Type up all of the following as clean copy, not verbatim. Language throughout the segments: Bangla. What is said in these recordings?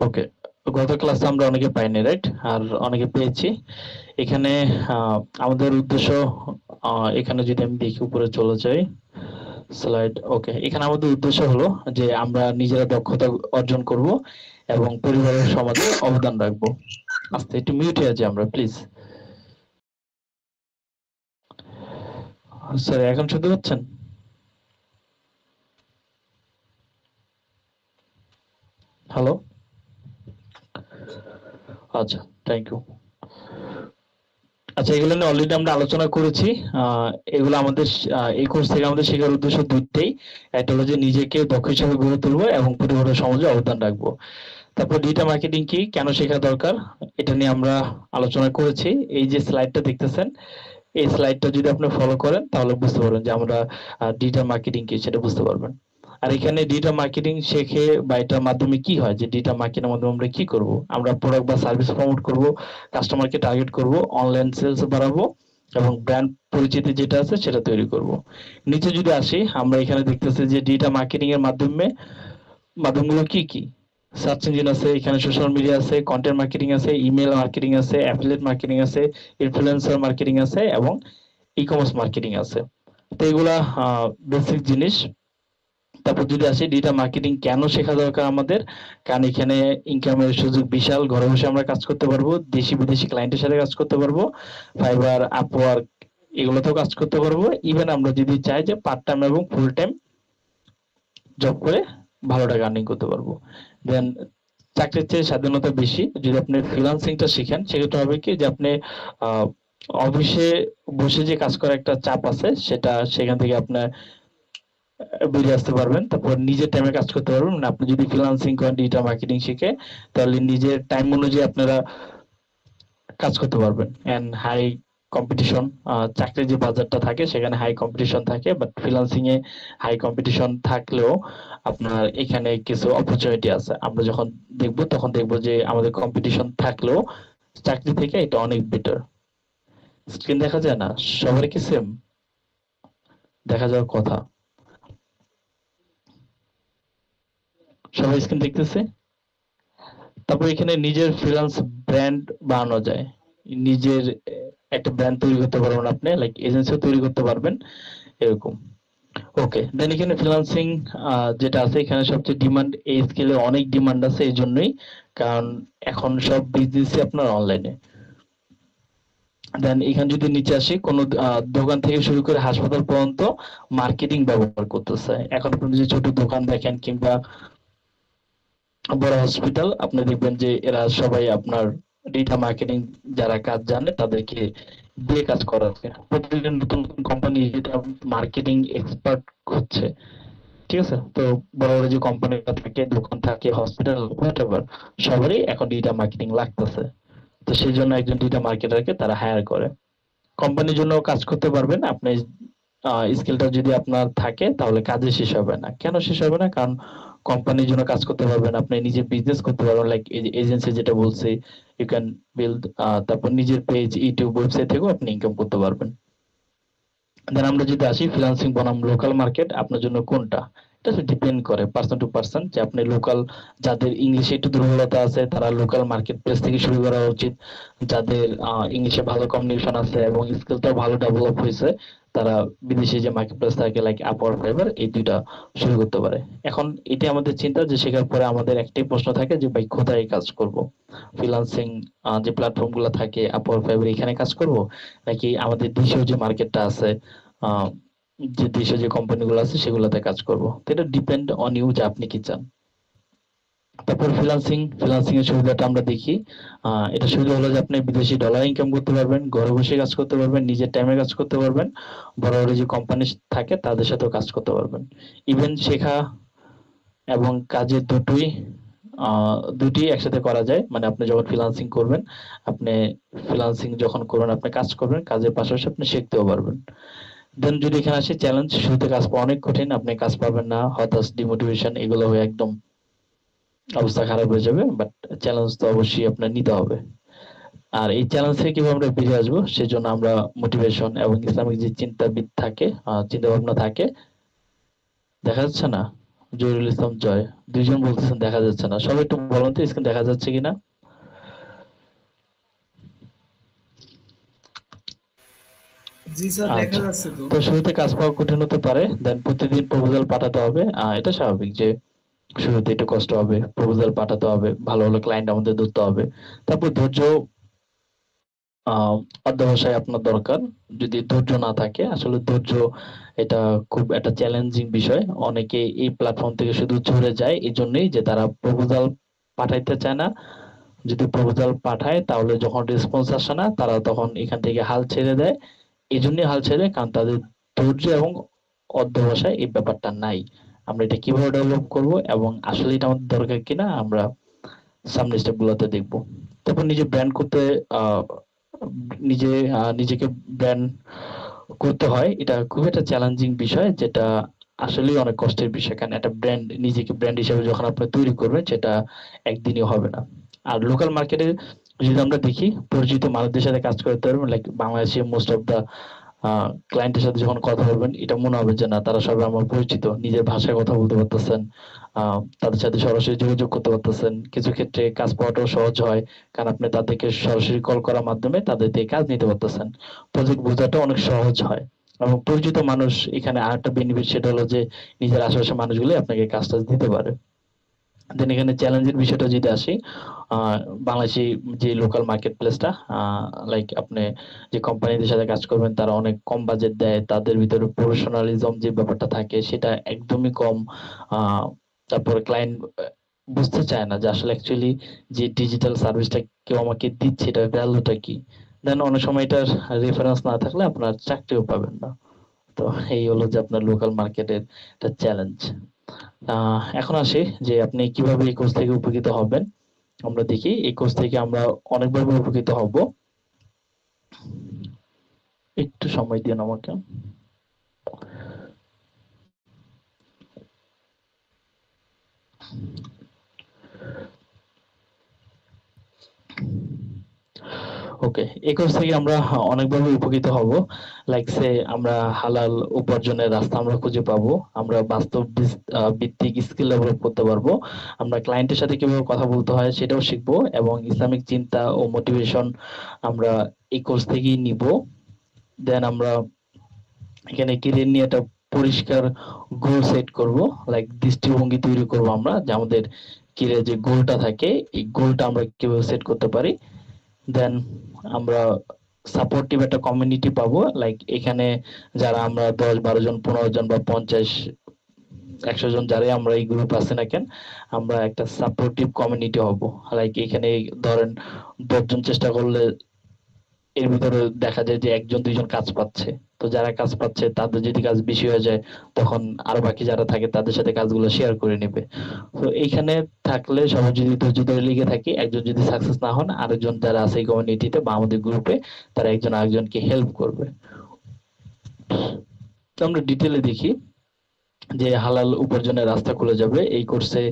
ওকে, গত ক্লাসে আমরা অনেকে পাইনি, রাইট? আর অনেকে পেয়েছি। এখানে আমাদের উদ্দেশ্য, এখানে যদি আমি দেখি উপরে চলে যাই স্লাইড। ওকে, এখানে আমাদের উদ্দেশ্য হলো যে আমরা নিজেরা দক্ষতা অর্জন করব এবং পরিবারের সমাজে অবদান রাখবো। আস্তে একটু মিউট হয়ে যাই আমরা, প্লিজ। স্যার এখন শুনতে পাচ্ছেন? হ্যালো, আচ্ছা, থ্যাংক ইউ। আচ্ছা, এগুলো নিয়ে অলরেডি আমরা আলোচনা করেছি। এগুলো আমাদের এই কোর্স থেকে আমাদের শেখার উদ্দেশ্য দুইটাই। একটা হলো যে নিজেকে দক্ষ হিসেবে গড়ে তুলবো এবং পরিবারের সমাজে অবদান রাখবো। তারপর ডিজিটাল মার্কেটিং কি, কেন শেখা দরকার, এটা নিয়ে আমরা আলোচনা করেছি। এই যে স্লাইডটা দেখতেছেন, এই স্লাইডটা যদি আপনি ফলো করেন তাহলে বুঝতে পারবেন যে আমরা ডিজিটাল মার্কেটিং কি সেটা বুঝতে পারবেন। আর এখানে ডিজিটাল মার্কেটিং শেখে বা এটার মাধ্যমে কি হয়, যে ডিজিটাল মার্কেটিংয়ের মাধ্যমে আমরা কি করব, আমরা প্রোডাক্ট বা সার্ভিস প্রমোট করব, কাস্টমারকে টার্গেট করব, অনলাইন সেলস বাড়াবো এবং ব্র্যান্ড পরিচিতি যেটা আছে সেটা তৈরি করব। নিচে যদি আসি, আমরা এখানে দেখতেছি যে ডিজিটাল মার্কেটিং এর মাধ্যমগুলো কি কি। সার্চ ইঞ্জিন আছে, এখানে সোশ্যাল মিডিয়া আছে, কন্টেন্ট মার্কেটিং আছে, ইমেল মার্কেটিং আছে, অ্যাফিলিয়েট মার্কেটিং আছে, ইনফ্লুয়েন্সার মার্কেটিং আছে এবং ই কমার্স মার্কেটিং আছে। তো এগুলা বেসিক জিনিস। তারপর যদি আসি ডিজিটাল মার্কেটিং কেন শেখা দরকার আমাদের, কারণ এখানে ইনকামের সুযোগ বিশাল। ঘরে বসে আমরা কাজ করতে পারবো, দেশি বিদেশি ক্লায়েন্টের সাথে কাজ করতে পারবো, ফাইবার, আপওয়ার্ক এগুলোতেও কাজ করতে পারবো। ইভেন আমরা যদি চাই যে পার্ট টাইম এবং ফুল টাইম জব করে ভালো টাকা আর্নিং করতে পারবো। দেন চাকরির চেয়ে স্বাধীনতা বেশি। যদি আপনি ফ্রিল্যান্সিংটা শিখেন সেক্ষেত্রে হবে কি যে আপনি অফিসে বসে যে কাজ করার একটা চাপ আছে সেটা সেখান থেকে আপনার বেরিয়ে আসতে পারবেন। তারপর নিজের টাইমে কাজ করতে পারবেন। মানে আপনি যদি ফ্রিল্যান্সিং করেন, ডিজিটাল মার্কেটিং শিখে, তাহলে নিজের টাইম অনুযায়ী আপনারা কাজ করতে পারবেন। এন্ড হাই কম্পিটিশন, চাকরির যে বাজারটা থাকে সেখানে হাই কম্পিটিশন থাকে, বাট ফ্রিল্যান্সিং এ হাই কম্পিটিশন থাকলেও আপনার এখানে কিছু অপরচুনিটি আছে। আমরা যখন দেখবো তখন দেখবো যে আমাদের কম্পিটিশন থাকলেও চাকরি থেকে এটা অনেক বেটার। স্ক্রিন দেখা যায় না সবার কি সেম দেখা যাওয়ার কথা? সবাই স্ক্রিন দেখতেছে? তারপর এখানে নিজের ফ্রিল্যান্স ব্র্যান্ড বানানো যায়। নিজের একটা ব্র্যান্ড তৈরি করতে পারবেন আপনি, লাইক এজেন্সিও তৈরি করতে পারবেন এরকম। ওকে, দেন এখানে ফ্রিল্যান্সিং যেটা আছে, এখানে সবচেয়ে ডিমান্ড, এই স্কেলে অনেক ডিমান্ড আছে এই জন্যই, কারণ এখন সব বিজনেসই আপনার অনলাইনে। দেন এখানে যদি নিচে আসি, কোন দোকান থেকে শুরু করে হাসপাতাল পর্যন্ত মার্কেটিং ব্যবহার করতেছে। এখন আপনি যদি ছোট দোকান দেখেন কিংবা বড় হসপিটাল, আপনি দেখবেন যে এরা সবাই আপনার ডিজিটাল মার্কেটিং যারা কাজ জানে তাদেরকে দিয়ে কাজ করাচ্ছে। প্রতিদিন নতুন নতুন কোম্পানি যেটা মার্কেটিং এক্সপার্ট হচ্ছে। ঠিক আছে? তো বড় বড় যে কোম্পানিটা থাকে, দোকান থাকে, হসপিটাল, হোয়াটএভার, সবারই এখন ডিজিটাল মার্কেটিং লাগতেছে। তো সেই জন্য একজন ডিজিটাল মার্কেটারকে তারা হায়ার করে। কোম্পানির জন্য কাজ করতে পারবেন আপনি। স্কিলটা যদি আপনার থাকে তাহলে কাজে শেষ হবে না। কেন শেষ হবে না? কারণ কোম্পানির জন্য কাজ করতে পারবেন, আপনি নিজে বিজনেস করতে পারবেন, লাইক এজেন্সি যেটা বলছি, ইউ ক্যান বিল্ড। তারপর নিজের পেজ, ইউটিউব, ওয়েবসাইট থেকেও আপনি ইনকাম করতে পারবেন। দেন আমরা যদি আসি ফ্রিল্যান্সিং বনাম লোকাল মার্কেট, আপনার জন্য কোনটা, এটা ডিপেন্ড করে পার্সন টু পার্সন, যে আপনি লোকাল, যাদের ইংলিশে একটু দুর্বলতা আছে তারা লোকাল মার্কেট প্লেস থেকে শুরু করা উচিত। যাদের ইংলিশে ভালো কমিউনিকেশন আছে এবং স্কিলটাও ভালো ডেভেলপ হয়েছে, তারা বিদেশি যে মার্কেট প্লেস থাকে লাইক আপওয়ার্ক, ফাইবার, এই দুইটা শুরু করতে পারে। এখন এটি আমাদের চিন্তা, যে শেখার পরে আমাদের একটাই প্রশ্ন থাকে যে ভাই কোথায় কাজ করব। ফ্রিল্যান্সিং যে প্ল্যাটফর্ম গুলো থাকে, আপওয়ার্ক, ফাইবার, এখানে কাজ করব, নাকি আমাদের দেশীয় যে মার্কেটটা আছে, আহ, যে দেশে যে কোম্পানিগুলো আছে সেগুলোতে কাজ করব। তো এটা ডিপেন্ড অন ইউ যে আপনি কি চান। তারপর ফ্রিল্যান্সিং এর সুবিধাটা আমরা দেখি। এটা সুবিধা হলো যে আপনি বিদেশি ডলার ইনকাম করতে পারবেন, ঘরে বসে কাজ করতে পারবেন, নিজের টাইমে কাজ করতে পারবেন, বড় বড় যে কোম্পানি থাকে তাদের সাথেও কাজ করতে পারবেন। ইভেন শেখা এবং কাজের দুটি একসাথে করা যায়। মানে আপনি যখন ফ্রিল্যান্সিং করবেন, আপনি ফ্রিল্যান্সিং যখন করবেন আপনি কাজ করবেন, কাজের পাশাপাশি আপনি শিখতেও পারবেন। দেন যদি এখানে আসি চ্যালেঞ্জ, শুরুতে কাজ পাওয়া অনেক কঠিন, আপনি কাজ পাবেন না, হতাশ, ডিমোটিভেশন এগুলো হয়ে একদম অবস্থা খারাপ হয়ে যাবে। বাট চ্যালেঞ্জ তো অবশ্যই আপনার নিতে হবে। আর এই চ্যালেঞ্জ থেকে কিভাবে আমরা বেরিয়ে আসবো, সেজন্য আমরা মোটিভেশন এবং ইসলামিক যে চিন্তাবিদ থাকে, চিন্তা ভাবনা থাকে, দেখা যাচ্ছে না? জহিরুল ইসলাম জয়, দুইজন বলতেছেন দেখা যাচ্ছে না। সবাই একটু বলুন তো স্ক্রিন দেখা যাচ্ছে কিনা। জি স্যার, দেখা আচ্ছা, যাচ্ছে তো। তো শুরুতে কাজ পাওয়া কঠিন হতে পারে, দেন প্রতিদিন প্রপোজাল পাঠাতে হবে। এটা স্বাভাবিক যে শুরুতে একটু কষ্ট হবে, প্রপোজাল পাঠাতে হবে, ভালো ভালো ক্লায়েন্ট আমাদের ধরতে হবে। তারপর ধৈর্য, আহ অধ্যবসায় আপনার দরকার। যদি ধৈর্য না থাকে, আসলে ধৈর্য এটা খুব একটা চ্যালেঞ্জিং বিষয়। অনেকে এই প্ল্যাটফর্ম থেকে শুধু ঝরে যায় এই জন্যই যে তারা প্রপোজাল পাঠাইতে চায় না। যদি প্রপোজাল পাঠায় তাহলে যখন রেসপন্স আসে না, তারা তখন এখান থেকে হাল ছেড়ে দেয়। এই জন্যই হাল ছেড়ে, কারণ তাদের ধৈর্য এবং অধ্যবসায় এই ব্যাপারটা নাই। আমরা এটা কিভাবে ডেভেলপ করব এবং আসলে এটা আমাদের দরকার কিনা আমরা সামনের স্টেপ গুলোতে দেখবো। তারপর নিজে ব্র্যান্ড করতে, আহ নিজে নিজেকে ব্র্যান্ড করতে হয়, এটা খুব একটা চ্যালেঞ্জিং বিষয়, যেটা আসলেই অনেক কষ্টের বিষয়। কারণ একটা ব্র্যান্ড, নিজেকে ব্র্যান্ড হিসেবে যখন আপনি তৈরি করবেন, সেটা একদিনই হবে না। আর লোকাল মার্কেটে যদি আমরা দেখি, পরিচিত মানুষদের সাথে কাজ করতে পারবেন। লাইক বাংলাদেশে মোস্ট অফ দা ক্লায়েন্টের সাথে যখন কথা বলবেন, এটা মনে হবে যে না, তারা সবাই আমার পরিচিত, নিজের ভাষায় কথা বলতে পারতেছেন, তাদের সাথে সরাসরি যোগাযোগ করতে পারতেছেন। কিছু ক্ষেত্রে কাজ পাওয়াটাও সহজ হয়, কারণ আপনি তাদেরকে সরাসরি কল করার মাধ্যমে তাদের থেকে কাজ নিতে পারতেছেন। প্রজেক্ট বোঝাটা অনেক সহজ হয়। এবং পরিচিত মানুষ এখানে আরেকটা বেনিফিট, সেটা হলো যে নিজের আশেপাশের মানুষগুলো আপনাকে কাজটা দিতে পারে। দেন এখানে চ্যালেঞ্জের বিষয়টা যদি আসি, আহ বাংলাদেশি যে লোকাল মার্কেট প্লেসটা, লাইক আপনি যে কোম্পানিদের সাথে কাজ করবেন, তারা অনেক কম বাজেট দেয়, তাদের ভিতরে প্রফেশনালিজম যে ব্যাপারটা থাকে সেটা একদমই কম। আহ তারপরে ক্লায়েন্ট বুঝতে চায় না যে আসলে অ্যাকচুয়ালি যে ডিজিটাল সার্ভিসটা কেউ আমাকে দিচ্ছে, এটার ভ্যালুটা কি। দেন অনেক সময় এটার রেফারেন্স না থাকলে আপনার চাকরিও পাবেন না। তো এই হলো যে আপনার লোকাল মার্কেটের একটা চ্যালেঞ্জ। এখন আসি যে আপনি কিভাবে এই কোর্স থেকে উপকৃত হবেন। আমরা দেখি এই কোর্স থেকে আমরা অনেকভাবে উপকৃত হব। একটু সময় দিন আমাকে। ওকে, এই কোর্স থেকে আমরা অনেকভাবে উপকৃত হব। লাইক সে আমরা হালাল উপার্জনের রাস্তা আমরা খুঁজে পাবো, আমরা বাস্তব ভিত্তিক স্কিল ডেভেলপ করতে পারবো, আমরা ক্লায়েন্টের সাথে কিভাবে কথা বলতে হয় সেটাও শিখবো, এবং ইসলামিক চিন্তা ও মোটিভেশন আমরা এই কোর্স থেকেই নিব। দেন আমরা এখানে কেরিয়ার নিয়ে একটা পরিষ্কার গোল সেট করব। লাইক দৃষ্টিভঙ্গি তৈরি করব আমরা, যে আমাদের কেরিয়ার যে গোলটা থাকে, এই গোলটা আমরা কিভাবে সেট করতে পারি। দেন আমরা সাপোর্টিভ একটা কমিউনিটি পাবো। লাইক এখানে যারা আমরা 10 12 জন 15 জন বা 50 100 জন, যারাই আমরা এই গ্রুপ আছে না কেন, আমরা একটা সাপোর্টিভ কমিউনিটি হব। লাইক এখানে ধরেন 10 জন চেষ্টা করলে এর ভিতরে দেখা যায় যে 1 জন 2 জন কাজ পাচ্ছে। তো যারা কাজ পাচ্ছে তাদের যদি কাজ বেশি হয়ে যায়, তখন আরো বাকি যারা থাকে তাদের সাথে কাজগুলো শেয়ার করে নেবে। তো এইখানে থাকলে সবাই যদি ধৈর্য ধরে লিগে থাকি, একজন যদি সাকসেস না হন, আরেকজন যারা আছে এই কমিউনিটিতে বা আমাদের গ্রুপে, তারা একজন আরেকজনকে হেল্প করবে। তো আমরা ডিটেলে দেখি যে হালাল উপার্জনের রাস্তা খুলে যাবে এই কোর্সে।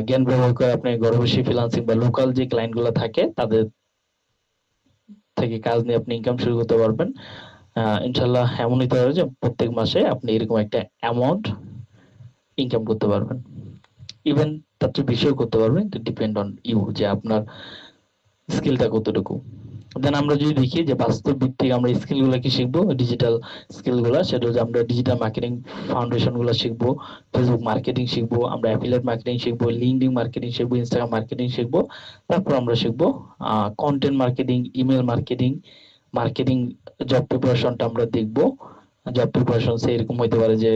জ্ঞান ব্যবহার করে আপনি ঘরে বসে ফ্রিল্যান্সিং বা লোকাল যে ক্লায়েন্ট গুলো থাকে তাদের থেকে কাজ নিয়ে আপনি ইনকাম শুরু করতে পারবেন। ইনশাল্লাহ এমন হতে পারে যে প্রত্যেক মাসে আপনি এরকম একটা অ্যামাউন্ট ইনকাম করতে পারবেন। ইভেন তার চেয়ে বেশিও করতে পারবেন, ডিপেন্ড অন ইউ, যে আপনার স্কিলটা কতটুকু। দেন আমরা যদি দেখি যে বাস্তব ভিত্তিক আমরা স্কিল গুলা কি শিখবো, ডিজিটাল স্কিল গুলা, সেটা হচ্ছে আমরা ডিজিটাল মার্কেটিং ফাউন্ডেশন গুলা শিখবো, ফেসবুক মার্কেটিং শিখবো, আমরা অ্যাফিলিয়েট মার্কেটিং শিখবো, লিঙ্কডিন মার্কেটিং শিখবো, ইনস্টাগ্রাম মার্কেটিং শিখবো। তারপর আমরা শিখবো content marketing, email marketing, marketing, job প্রিপারেশনটা আমরা দেখবো। জব প্রিপারেশন এরকম হইতে পারে যে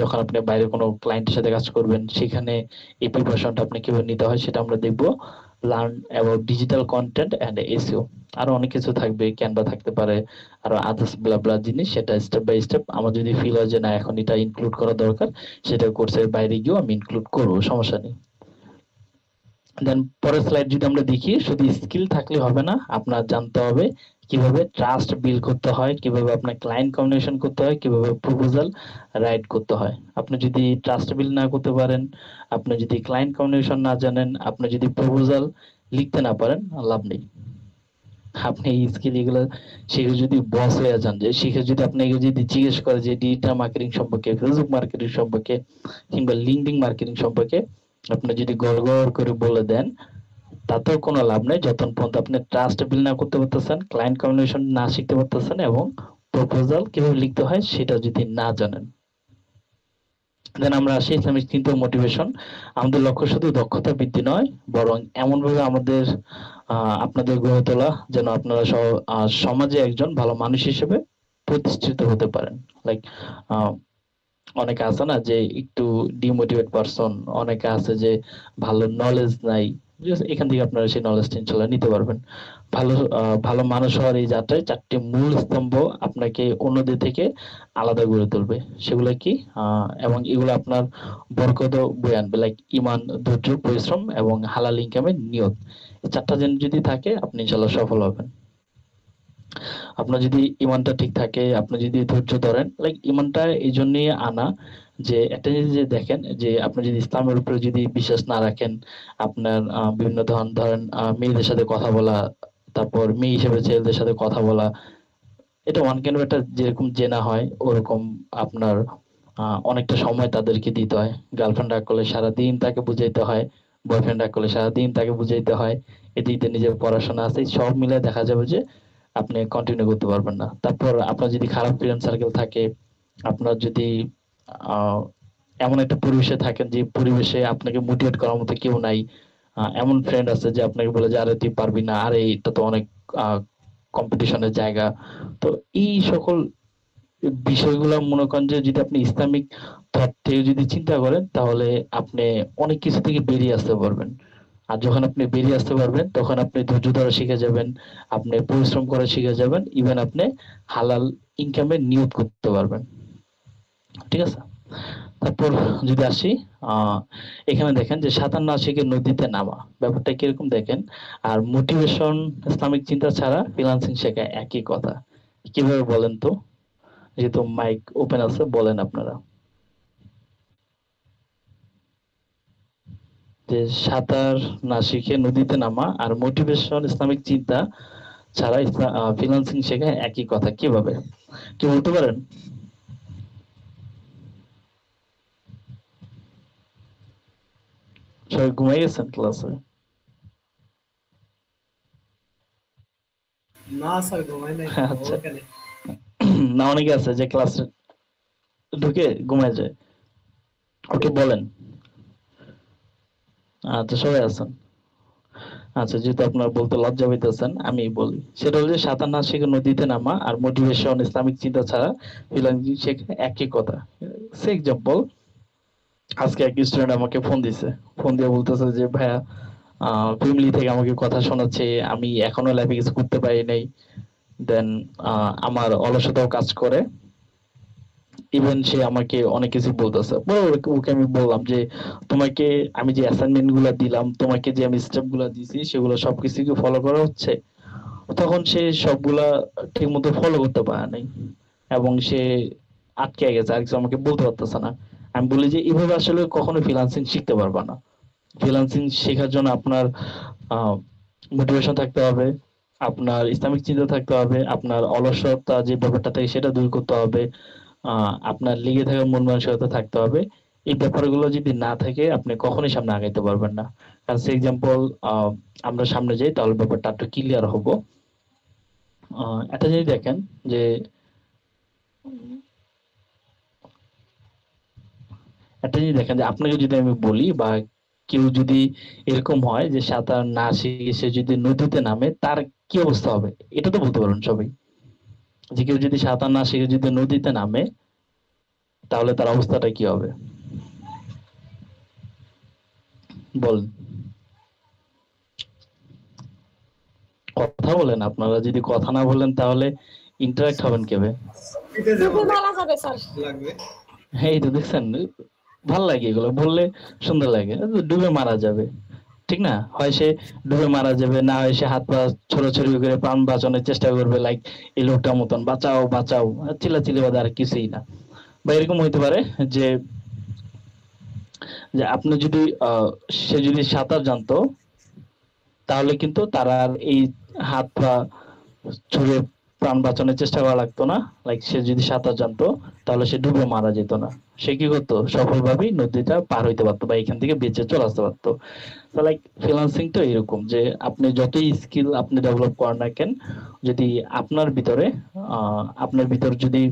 যখন আপনি বাইরে কোনো ক্লায়েন্টের সাথে কাজ করবেন, সেখানে এই প্রিপারেশনটা আপনি কিভাবে নিতে হয় সেটা আমরা দেখবো। Learn about digital content and SEO, আরো অনেক কিছু থাকবে, ক্যানভা থাকতে পারে, আরো আদার্স ব্লা ব্লা জিনিস, সেটা স্টেপ বাই স্টেপ আমার যদি ফিল হয় যে না এখন এটা ইনক্লুড করা দরকার, সেটা কোর্সের বাইরে গিয়েও আমি ইনক্লুড করবো, সমস্যা নেই। দেন পরের স্লাইড যদি আমরা দেখি, শুধু স্কিল থাকলে হবে না, আপনার জানতে হবে কিভাবে ট্রাস্ট বিল্ড করতে হয়, কিভাবে আপনার ক্লায়েন্ট কমিউনিকেশন করতে হয়, কিভাবে প্রপোজাল রাইট করতে হয়। আপনি যদি ট্রাস্ট বিল্ড না করতে পারেন, আপনি যদি ক্লায়েন্ট কমিউনিকেশন না জানেন, আপনি যদি প্রপোজাল লিখতে না পারেন, লাভ নেই। আপনি এই স্কিল এগুলো শিখে যদি বস হয়ে যান, যে শিখে যদি আপনাকে যদি জিজ্ঞেস করে যে ডিজিটাল মার্কেটিং সম্পর্কে, ফেসবুক মার্কেটিং সম্পর্কে, কিংবা লিঙ্কডইন মার্কেটিং সম্পর্কে আপনি যদি গড় গড় করে বলে দেন, তাতেও কোনো লাভ নেই যতক্ষণ পর্যন্ত আপনি ট্রাস্ট বিল্ড না করতে পারতেছেন, ক্লায়েন্ট কমিউনিকেশন না শিখতে পারতেছেন, এবং প্রপোজাল কিভাবে লিখতে হয় সেটা যদি না জানেন। দেন আমরা আসি ইসলামিক চিন্তা মোটিভেশন। আমাদের লক্ষ্য শুধু দক্ষতা বৃদ্ধি নয়, বরং এমনভাবে আমাদের আপনাদের গড়ে তোলা যেন আপনারা সমাজে একজন ভালো মানুষ হিসেবে প্রতিষ্ঠিত হতে পারেন। লাইক অনেকে আছে না যে একটু ডিমোটিভেট পারসন, অনেকে আছে যে ভালো নলেজ নাই, এখান থেকে আপনারা সেই নলেজটা ইনশাল্লাহ নিতে পারবেন। ভালো মানুষ হওয়ার এই যাত্রায় 4টি মূল স্তম্ভ আপনাকে অন্যদের থেকে আলাদা করে তুলবে। সেগুলো কি? এবং এগুলো আপনার বরকত বয়ে আনবে, লাইক ইমান, ধৈর্য, পরিশ্রম এবং হালাল ইনকামের নিয়ত। এই 4টা জিনিস যদি থাকে আপনি ইনশাল্লাহ সফল হবেন। আপনার যদি ইমানটা ঠিক থাকে, আপনি যদি ধৈর্য ধরেন, লাইক ইমানটা এই জন্যই আনা যে একটা জিনিস যে দেখেন যে আপনি যদি ইসলামের উপরে যদি বিশ্বাস না রাখেন, আপনার বিভিন্ন ধরেন মেয়েদের সাথে কথা বলা, তারপর মেয়ে হিসেবে ছেলেদের সাথে কথা বলা, এটা ওয়ান কাইন্ড একটা যেরকম জেনা হয় ওরকম আপনার অনেকটা সময় তাদেরকে দিতে হয়। গার্লফ্রেন্ড রাগ করলে সারাদিন তাকে বুঝাইতে হয়, বয়ফ্রেন্ড রাগ করলে সারাদিন তাকে বুঝাইতে হয়, এদিকে নিজের পড়াশোনা আছে, সব মিলে দেখা যাবে যে আপনি কন্টিনিউ করতে পারবেন না। তারপর আপনার যদি খারাপ ফ্রেন্ড সার্কেল থাকে, আপনার যদি আহ এমন একটা পরিবেশে থাকেন যে পরিবেশে আপনাকে মোটিভেট করার মতো কেউ নাই, এমন ফ্রেন্ড আছে যে আপনাকে বলে যে আরে তুই পারবি না, আরে এটা তো অনেক কম্পিটিশনের জায়গা। তো এই সকল বিষয়গুলো মনে করেন যে যদি আপনি ইসলামিক থট থেকে যদি চিন্তা করেন, তাহলে আপনি অনেক কিছু থেকে বেরিয়ে আসতে পারবেন। আর যখন আপনি বেরিয়ে আসতে পারবেন তখন আপনি ধৈর্য ধরা শিখে যাবেন, আপনি পরিশ্রম করা শিখে যাবেন, ইভেন আপনি হালাল ইনকামের নিয়ত করতে পারবেন। ঠিক আছে? তারপর যদি আসি, এখানে দেখেন যে সাঁতার না শিখে নদীতে নামা, ব্যাপারটা কিরকম দেখেন। আর মোটিভেশন, ইসলামিক চিন্তা ছাড়া ফ্রিল্যান্সিং শেখা একই কথা। কিভাবে বলেন তো? যেহেতু মাইক ওপেন আছে, বলেন আপনারা। যে সাঁতার না শিখে নদীতে নামা আর মোটিভেশন, ইসলামিক চিন্তা ছাড়া ফ্রিল্যান্সিং শেখা একই কথা, কিভাবে? কি বলতে পারেন? সবাই ঘুমাই গেছেন ক্লাসে? না স্যার, ঘুমাই নাই তো আচ্ছা। ওখানে। না, অনেকে আছে যে ক্লাসে ঢুকে ঘুমায় যায়। ওকে, বলেন। আচ্ছা, সবাই আছেন। আচ্ছা, যেহেতু আপনার বলতে লজ্জা পাইতেছেন আমি বলি, সেটা হলো যে সাঁতার না শিখে নদীতে নামা আর মোটিভেশন, ইসলামিক চিন্তা ছাড়া ফ্রিল্যান্সিং শেখা একই কথা। সে এক্সাম্পল, আজকে এক স্টুডেন্ট আমাকে ফোন দিছে, ফোন দিয়ে বলতেছে যে ভাইয়া ফ্যামিলি থেকে আমাকে কথা শোনাচ্ছে, আমি এখনো লাইফে কিছু করতে পারি নাই। দেন আমার অলসতাও কাজ করে, ইভেন সে আমাকে অনেক কিছু বলতেছে। ওকে আমি বললাম যে তোমাকে আমি যে অ্যাসাইনমেন্ট গুলা দিলাম, তোমাকে যে আমি স্টেপ গুলা দিছি, সেগুলো সবকিছু কি ফলো করা হচ্ছে? তখন সে সবগুলা ঠিক মতো ফলো করতে পারে নাই, এবং সে আটকে গেছে, আর কিছু আমাকে বলতে পারতেছে না। আমি বলি যে এভাবে আসলে কখনো ফ্রিল্যান্সিং শিখতে পারবা না। ফ্রিল্যান্সিং শেখার জন্য আপনার মোটিভেশন থাকতে হবে, আপনার ইসলামিক চিন্তা থাকতে হবে, আপনার অলসতা যে ব্যাপারটা থাকে সেটা দূর করতে হবে, আপনার লেগে থাকা মন মানসিকতা থাকতে হবে। এই ব্যাপারগুলো যদি না থাকে আপনি কখনোই সামনে আগাইতে পারবেন না। কারণ সে এক্সাম্পল, আমরা সামনে যাই তাহলে ব্যাপারটা একটু ক্লিয়ার হবো। একটা জিনিস দেখেন যে আপনাকে যদি আমি বলি, বা কেউ যদি এরকম হয় যে সাঁতার না শিখে সে যদি নদীতে নামে, তার কি অবস্থা হবে? এটা তো বলতে পারবেন সবাই, যে কেউ যদি সাঁতার না শিখে যদি নদীতে নামে তাহলে তার অবস্থাটা কি হবে? বলেন, কথা বলেন। আপনারা যদি কথা না বলেন তাহলে ইন্টারাক্ট হবেন কেবে? পিঠে যাবো মারা যাবে স্যার। লাগবে। এই তো দেখছেন, ভাল লাগে এগুলো বললে, সুন্দর লাগে। ডুবে মারা যাবে, ঠিক না? হয় সে ডুবে মারা যাবে, না হয় সে হাত পা ছোড়াছড়ি করে প্রাণ বাঁচানোর চেষ্টা করবে, লাইক এই লোকটার মতন, বাঁচাও বাঁচাও, চিল্লাচিল্লি বাদে আর কিছুই না। বা এরকম হইতে পারে যে যে আপনি যদি সে যদি সাঁতার জানতো, তাহলে কিন্তু তার আর এই হাত পা ছুঁড়ে প্রাণ বাঁচানোর চেষ্টা করা লাগতো না। লাইক সে যদি সাঁতার জানতো তাহলে সে ডুবে মারা যেত না। সে কি করতো, সফলভাবেই নদীটা পার হইতে পারতো বা এখান থেকে বেঁচে চলে আসতে পারতো। তো লাইক ফ্রিল্যান্সিং তো এরকম যে আপনি যতই স্কিল আপনি ডেভেলপ করেন না কেন, যদি আপনার ভিতর যদি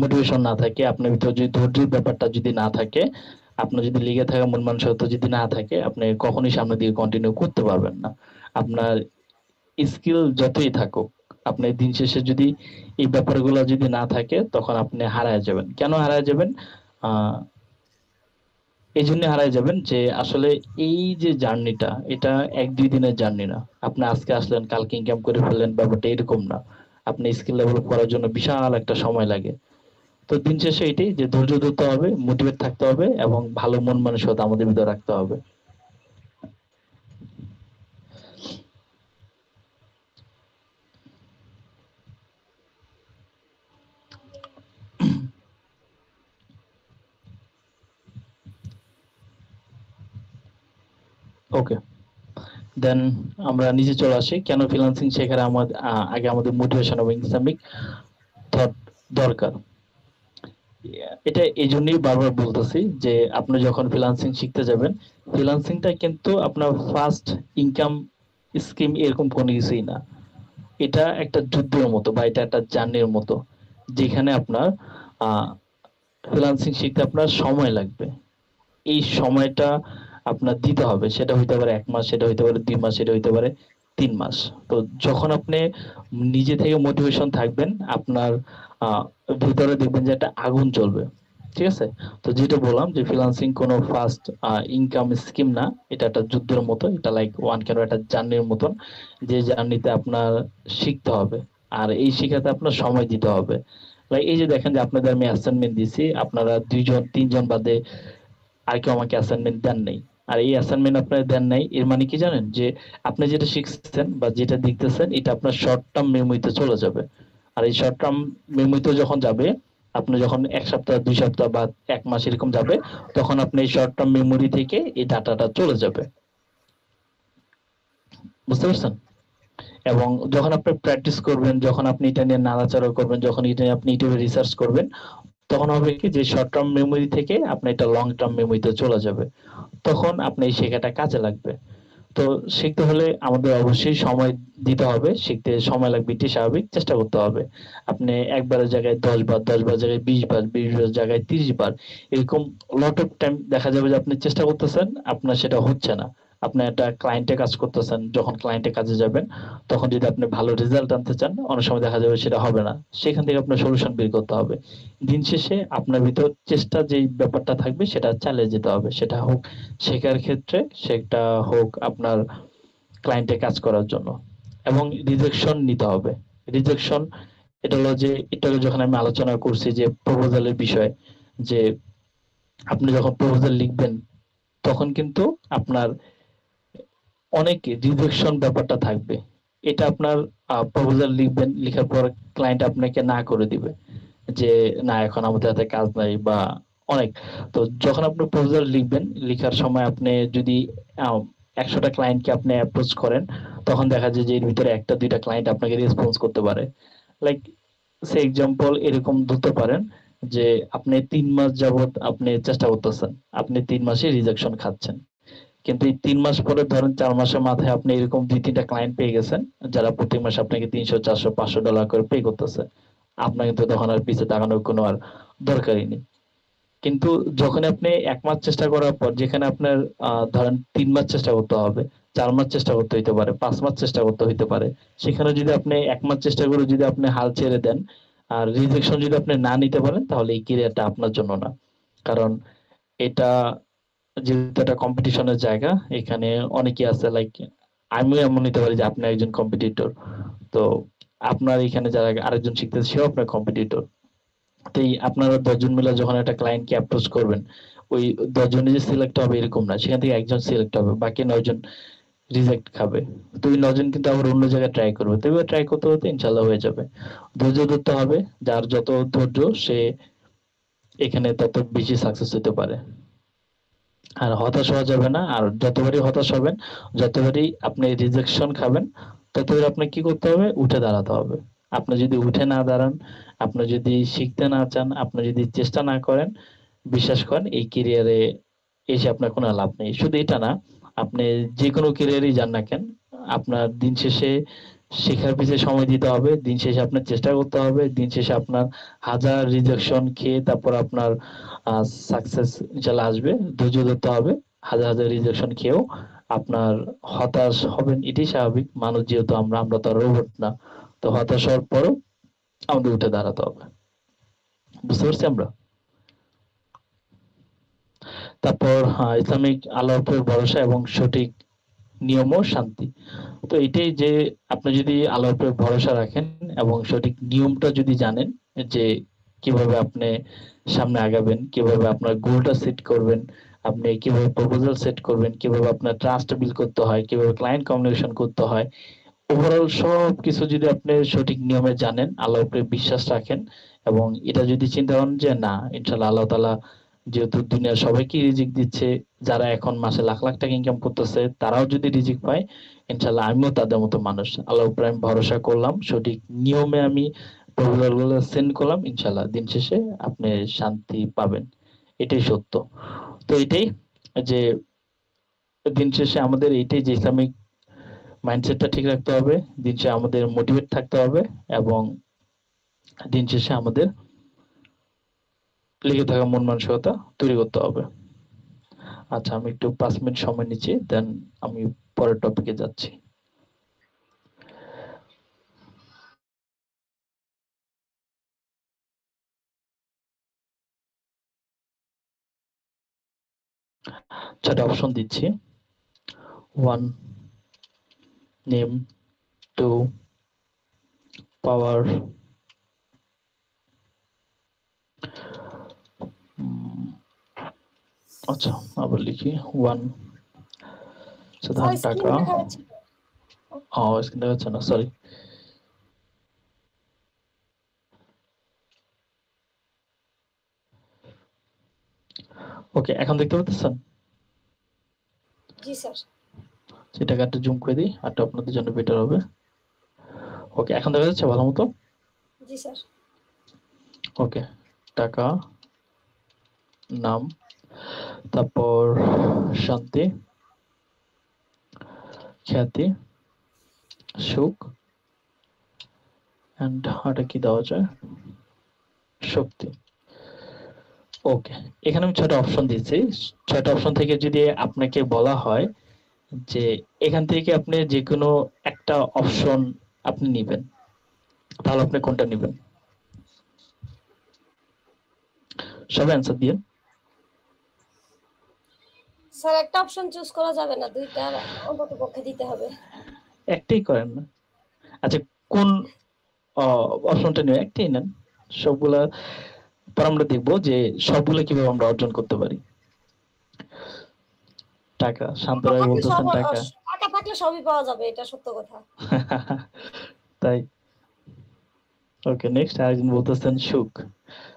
মোটিভেশন না থাকে, আপনার ভিতর যদি ধৈর্যের ব্যাপারটা যদি না থাকে, আপনার যদি লেগে থাকা মন মানসিকতা যদি না থাকে, আপনি কখনোই সামনের দিকে কন্টিনিউ করতে পারবেন না। আপনার স্কিল যতই থাকুক, আপনি দিন শেষে যদি এই ব্যাপারগুলো যদি না থাকে, তখন আপনি হারায় যাবেন। কেন হারায় যাবেন? আহ এই জন্য হারায় যাবেন যে আসলে এই যে জার্নিটা, এটা 1-2 দিনের জার্নি না। আপনি আজকে আসলেন কালকে ইনকাম করে ফেললেন, ব্যাপারটা এরকম না। আপনি স্কিল ডেভেলপ করার জন্য বিশাল একটা সময় লাগে। তো দিন শেষে এটাই যে ধৈর্য ধরতে হবে, মোটিভেট থাকতে হবে এবং ভালো মন মানসিকতা আমাদের ভিতরে রাখতে হবে। ওকে, দেন আমরা নিচে চলে আসি। কেন ফ্রিল্যান্সিং শেখার আগে আমাদের মোটিভেশন এবং ইসলামিক থট দরকার। এটা এই জন্যই বারবার বলতেছি যে আপনি যখন ফ্রিল্যান্সিং শিখতে যাবেন, ফ্রিল্যান্সিংটা কিন্তু আপনার ফার্স্ট ইনকাম স্কিম এরকম কোনো কিছুই না। এটা একটা যুদ্ধের মতো বা এটা একটা জার্নির মতো, যেখানে আপনার ফ্রিল্যান্সিং শিখতে আপনার সময় লাগবে। এই সময়টা আপনার দিতে হবে। সেটা হইতে পারে 1 মাস, সেটা হইতে পারে 2 মাস, সেটা হইতে পারে 3 মাস। তো যখন আপনি নিজে থেকে মোটিভেশন থাকবেন, আপনার আহ, ভিতরে দেখবেন যে একটা আগুন জ্বলবে। ঠিক আছে? তো যেটা বললাম যে ফ্রিল্যান্সিং কোনো ফার্স্ট ইনকাম স্কিম না, এটা একটা যুদ্ধের মতো, এটা লাইক ওয়ান কেন একটা জার্নির মতন, যে জার্নিতে আপনার শিখতে হবে। আর এই শিখাতে আপনার সময় দিতে হবে। লাইক এই যে দেখেন যে আপনাদের আমি অ্যাসাইনমেন্ট দিছি, আপনারা 2-3 জন বাদে আর কেউ আমাকে অ্যাসাইনমেন্ট দেন নাই। আর এই অ্যাসাইনমেন্ট আপনারা দেন নাই, এর মানে কি জানেন? যে আপনি যেটা শিখছেন বা যেটা দেখতেছেন, এটা আপনার শর্ট টার্ম মেমোরিতে চলে যাবে। আর এই শর্ট টার্ম মেমোরিতে যখন যাবে, আপনি যখন 1 সপ্তাহ 2 সপ্তাহ বা 1 মাস এরকম যাবে, তখন আপনি এই শর্ট টার্ম মেমোরি থেকে এই ডাটাটা চলে যাবে। বুঝতে পারছেন? এবং যখন আপনি প্র্যাকটিস করবেন, যখন আপনি এটা নিয়ে নাড়াচাড়া করবেন, যখন এটা নিয়ে আপনি ইউটিউবে রিসার্চ করবেন, তখন হবে কি যে শর্ট টার্ম মেমোরি থেকে আপনি এটা লং টার্ম মেমোরিতে চলে যাবে। তখন আপনি এই শেখাটা কাজে লাগবে। তো শিখতে হলে আমাদের অবশ্যই সময় দিতে হবে। শিখতে সময় লাগবে, এটি স্বাভাবিক। চেষ্টা করতে হবে। আপনি একবারের জায়গায় 10 বার, 10 বার জায়গায় 20 বার, 20 বার জায়গায় 30 বার, এরকম লট অফ টাইম দেখা যাবে যে আপনি চেষ্টা করতেছেন, আপনার সেটা হচ্ছে না। আপনি একটা ক্লায়েন্টে কাজ করতেছেন, যখন ক্লায়েন্টে কাজে যাবেন, তখন যদি আপনি ভালো রেজাল্ট আনতে চান, অনেক সময় দেখা যাবে সেটা হবে না। সেখান থেকে আপনার সলিউশন বের করতে হবে। দিন শেষে আপনার ভিতর চেষ্টা যেই ব্যাপারটা থাকবে, সেটা চালিয়ে যেতে হবে। সেটা হোক শেখার ক্ষেত্রে, সেটা হোক আপনার ক্লায়েন্টে কাজ করার জন্য। এবং রিজেকশন নিতে হবে। রিজেকশন, এটা হলো যে এটাকে যখন আমি আলোচনা করছি যে প্রপোজালের বিষয়, যে আপনি যখন প্রপোজাল লিখবেন, তখন কিন্তু আপনার অনেক রিজেকশন ব্যাপারটা থাকবে। এটা আপনার প্রপোজাল লিখবেন, লিখার পর ক্লায়েন্ট আপনাকে না করে দিবে যে না, এখন আমাদের হাতে কাজ নাই বা অনেক। তো যখন আপনি প্রপোজাল লিখবেন, লিখার সময় আপনি যদি 100টা ক্লায়েন্টকে আপনি অ্যাপ্রোচ করেন, তখন দেখা যায় যে এর ভিতরে 1টা 2টা ক্লায়েন্ট আপনাকে রেসপন্স করতে পারে। লাইক সে এক্সাম্পল এরকম ধরতে পারেন যে আপনি 3 মাস যাবত আপনি চেষ্টা করতেছেন, আপনি 3 মাসে রিজেকশন খাচ্ছেন, কিন্তু এই 3 মাস পরে ধরেন 4 মাসের মাথায় আপনি এরকম 2-3টা ক্লায়েন্ট পেয়ে গেছেন, যারা প্রতি মাসে আপনাকে 300 400 500 ডলার করে পে করতেছে। আপনার কিন্তু তখন আর পিছে তাকানোর কোনো আর দরকারই নেই। কিন্তু যখন আপনি 1 মাস চেষ্টা করার পর, যেখানে আপনার ধরেন 3 মাস চেষ্টা করতে হবে, 4 মাস চেষ্টা করতে হইতে পারে, 5 মাস চেষ্টা করতে হইতে পারে, সেখানে যদি আপনি 1 মাস চেষ্টা করে যদি আপনি হাল ছেড়ে দেন, আর রিজেকশন যদি আপনি না নিতে পারেন, তাহলে এই ক্যারিয়ারটা আপনার জন্য না। কারণ এটা যেহেতু একটা কম্পিটিশনের জায়গা, এখানে অনেকেই আছে, লাইক আমিও এমন নিতে পারি যে আপনি একজন কম্পিটিটর। তো আপনার এখানে যারা আরেকজন শিখতেছে, সেও আপনার কম্পিটিটর। তো এই আপনারা 10 জন মিলে যখন একটা ক্লায়েন্টকে অ্যাপ্রোচ করবেন, ওই 10 জনে যে সিলেক্ট হবে এরকম না, সেখান থেকে একজন সিলেক্ট হবে, বাকি 9 জন রিজেক্ট খাবে। তো ওই 9 জন কিন্তু আবার অন্য জায়গায় ট্রাই করবে। তো এবার ট্রাই করতে করতে ইনশাল্লাহ হয়ে যাবে। ধৈর্য ধরতে হবে। যার যত ধৈর্য, সে এখানে তত বেশি সাকসেস হতে পারে। আর হতাশ হওয়া যাবে না। আর যতবারই হতাশ হবেন, যতবারই আপনি রিজেকশন খাবেন, ততদিন আপনাকে কি করতে হবে? উঠে দাঁড়াতে হবে। আপনি যদি উঠে না দাঁড়ান, আপনি যদি শিখতে না চান, আপনি যদি চেষ্টা না করেন, বিশ্বাস করেন এই ক্যারিয়ারে এসে আপনার কোনো লাভ নেই। শুধু এটা না, আপনি যেকোনো ক্যারিয়ারেই যান না কেন, আপনার দিন শেষে শেখার পিছে সময় দিতে হবে। দিন শেষে আপনার চেষ্টা করতে হবে। দিন শেষে আপনার হাজার রিজেকশন খেয়ে তারপর আপনার সাকসেস ইনশাল্লাহ আসবে। ধৈর্য ধরতে হবে। হাজার হাজার রিজেকশন খেয়েও আপনার হতাশ হবেন, এটাই স্বাভাবিক। মানুষ যেহেতু আমরা তো রোবট না। তো হতাশ হওয়ার পরও আমাদের উঠে দাঁড়াতে হবে। বুঝতে পারছি আমরা? তারপর ইসলামিক আল্লাহর উপর ভরসা এবং সঠিক নিয়ম ও শান্তি। তো এটাই যে আপনি যদি আল্লাহর উপর ভরসা রাখেন এবং সঠিক নিয়মটা যদি জানেন যে কিভাবে আপনি সামনে আগাবেন, কিভাবে আপনার গোলটা সেট করবেন, আপনি কিভাবে প্রপোজাল সেট করবেন, কিভাবে আপনার ট্রাস্ট বিল্ড করতে হয়, কিভাবে ক্লায়েন্ট কমিউনিকেশন করতে হয়, ওভারঅল সবকিছু যদি আপনি সঠিক নিয়মে জানেন, আল্লাহর উপরে বিশ্বাস রাখেন এবং এটা যদি চিন্তা করেন যে না ইনশাল্লাহ আল্লাহ তাআলা যেহেতু দুনিয়ার সবাইকে রিজিক দিচ্ছে, যারা এখন মাসে লাখ লাখ টাকা ইনকাম করতেছে তারাও যদি রিজিক পায়, ইনশাল্লাহ আমিও তাদের মতো মানুষ। আল্লাহর উপরে আমি ভরসা করলাম, সঠিক নিয়মে আমি প্রপোজাল গুলো সেন্ড করলাম, ইনশাল্লাহ দিন শেষে আপনি শান্তি পাবেন। এটাই সত্য। তো এটাই যে দিন শেষে আমাদের এইটাই যে ইসলামিক মাইন্ডসেটটা ঠিক রাখতে হবে। দিন শেষে আমাদের মোটিভেট থাকতে হবে এবং দিন শেষে আমাদের লেগে থাকা মন মানসিকতা তৈরি করতে হবে। আচ্ছা, আমি একটু 5 মিনিট সময় নিচ্ছি, দেন আমি পরের টপিকে যাচ্ছি। চারটা অপশন দিচ্ছি। 1 নেম, 2 পাওয়ার, আচ্ছা আবার লিখি 1 সাধারণ স্ক্রিন টাকা। দেখা যাচ্ছে না। স্ক্রিন দেখা যাচ্ছে না, সরি। ওকে, এখন দেখতে পাচ্ছেন? জি স্যার। সেটাকে একটু জুম করে দিই, আরটা আপনাদের জন্য বেটার হবে। ওকে, এখন দেখা যাচ্ছে ভালো মতো? জি স্যার। ওকে, টাকা, নাম, তারপর শান্তি, খ্যাতি, সুখ, এন্ড আরটা কি দেওয়া যায়, শক্তি। ওকে, এখানে আমি 6টা অপশন দিয়েছি। 6টা অপশন থেকে যদি আপনাকে বলা হয় যে এখান থেকে আপনি যে কোনো একটা অপশন আপনি নিবেন, তাহলে আপনি কোনটা নিবেন? সবাই অ্যান্সার দিন। স্যার একটা অপশন চুজ করা যাবে না, দুইটার অন্তত পক্ষে দিতে হবে। একটাই করেন না? আচ্ছা, কোন অপশনটা নিয়ে একটাই নেন। সবগুলা পর আমরা দেখবো যে সবগুলো কিভাবে আমরা অর্জন করতে পারি। টাকা, শান্ত টাকা রায় থাকলে বলতেছেন টাকা। টাকা থাকলে সবই পাওয়া যাবে, এটা সত্য কথা। তাই? ওকে, নেক্সট আরেকজন বলতেছেন সুখ।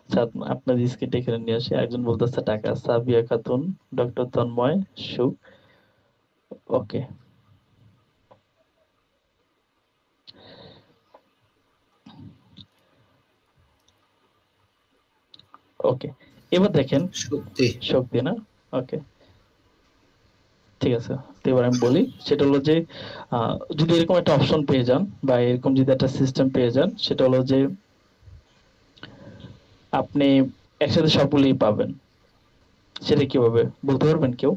আচ্ছা, আপনার স্ক্রিনটা এখানে নিয়ে আসি। একজন বলতেছে টাকা, সাবিয়া খাতুন, ডক্টর তন্ময়, সুখ। ওকে, ওকে, এবার দেখেন সত্যি শক্তি না? ওকে, ঠিক আছে। তো এবার আমি বলি, সেটা হলো যে যদি এরকম একটা অপশন পেয়ে যান বা এরকম যদি একটা সিস্টেম পেয়ে যান, সেটা হলো যে আপনি একসাথে সবগুলোই পাবেন। সেটা কিভাবে বলতে পারবেন কেউ?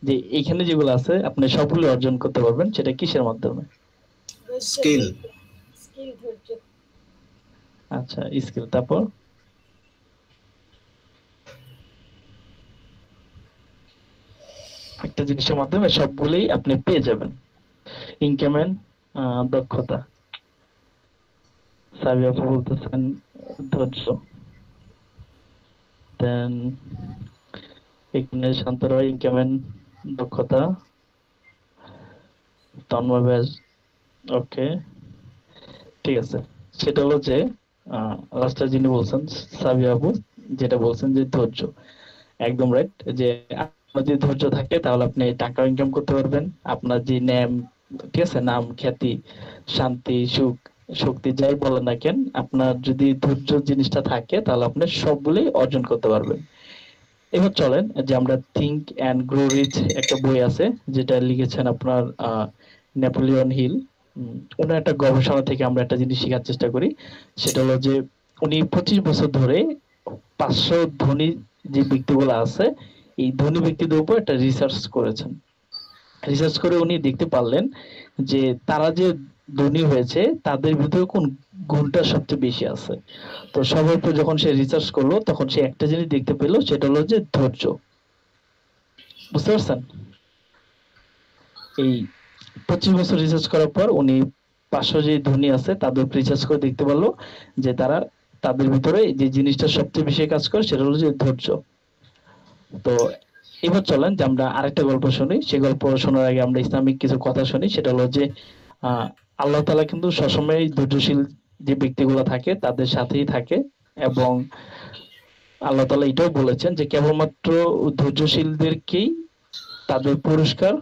যে এইখানে যেগুলো আছে আপনি সবগুলো অর্জন করতে পারবেন, সেটা কিসের মাধ্যমে? স্কিল স্কিল, ধৈর্য। আচ্ছা, স্কিল। তারপর একটা জিনিসের মাধ্যমে সবগুলোই আপনি পেয়ে যাবেন। ইনকামেন্ট, দক্ষতা। সাবিয়া আপু বলতেছেন ধৈর্য। দেন এখানে শান্তরা ইনকামেন্ট, দক্ষতা, তন্ময় ব্যাস। ওকে, ঠিক আছে। সেটা হলো যে লাস্টে যিনি বলছেন সাবিয়া আপু, যেটা বলছেন যে ধৈর্য, একদম রাইট। যে আপনার যদি ধৈর্য থাকে তাহলে আপনি টাকা ইনকাম করতে পারবেন। আপনার যে নেম ঠিক আছে, নাম, খ্যাতি, শান্তি, সুখ, শক্তি, যাই বলেন না কেন, আপনার যদি ধৈর্য জিনিসটা থাকে তাহলে আপনি সবগুলোই অর্জন করতে পারবেন। এবার চলেন যে আমরা থিঙ্ক অ্যান্ড গ্রো রিচ একটা বই আছে, যেটা লিখেছেন আপনার নেপোলিয়ন হিল। ওনার একটা গবেষণা থেকে আমরা একটা জিনিস শেখার চেষ্টা করি। সেটা হলো যে উনি 25 বছর ধরে 500 ধনী যে ব্যক্তিগুলো আছে, এই ধনী ব্যক্তিদের উপর একটা রিসার্চ করেছেন। রিসার্চ করে উনি দেখতে পারলেন যে তারা যে ধনী হয়েছে তাদের ভিতরে কোন গুণটা সবচেয়ে বেশি আছে। তো সবার উপর যখন সে রিসার্চ করলো তখন সে একটা জিনিস দেখতে পেলো, সেটা হলো যে ধৈর্য। বুঝতে পারছেন? এই 25 বছর রিসার্চ করার পর উনি 500 যে ধনী আছে তাদের রিসার্চ করে দেখতে পারলো যে তারা, তাদের ভিতরে যে জিনিসটা সবচেয়ে বেশি কাজ করে সেটা হলো যে ধৈর্য। তো এবার চলেন যে আমরা আরেকটা গল্প শুনি। সেই গল্প শোনার আগে আমরা ইসলামিক কিছু কথা শুনি। সেটা হলো যে আহ আল্লাহ তাআলা কিন্তু সবসময় ধৈর্যশীল যে ব্যক্তিগুলো থাকে তাদের সাথেই থাকে, এবং আল্লাহ তাআলা এটাও বলেছেন যে কেবলমাত্র ধৈর্যশীলদেরকেই তাদের পুরস্কার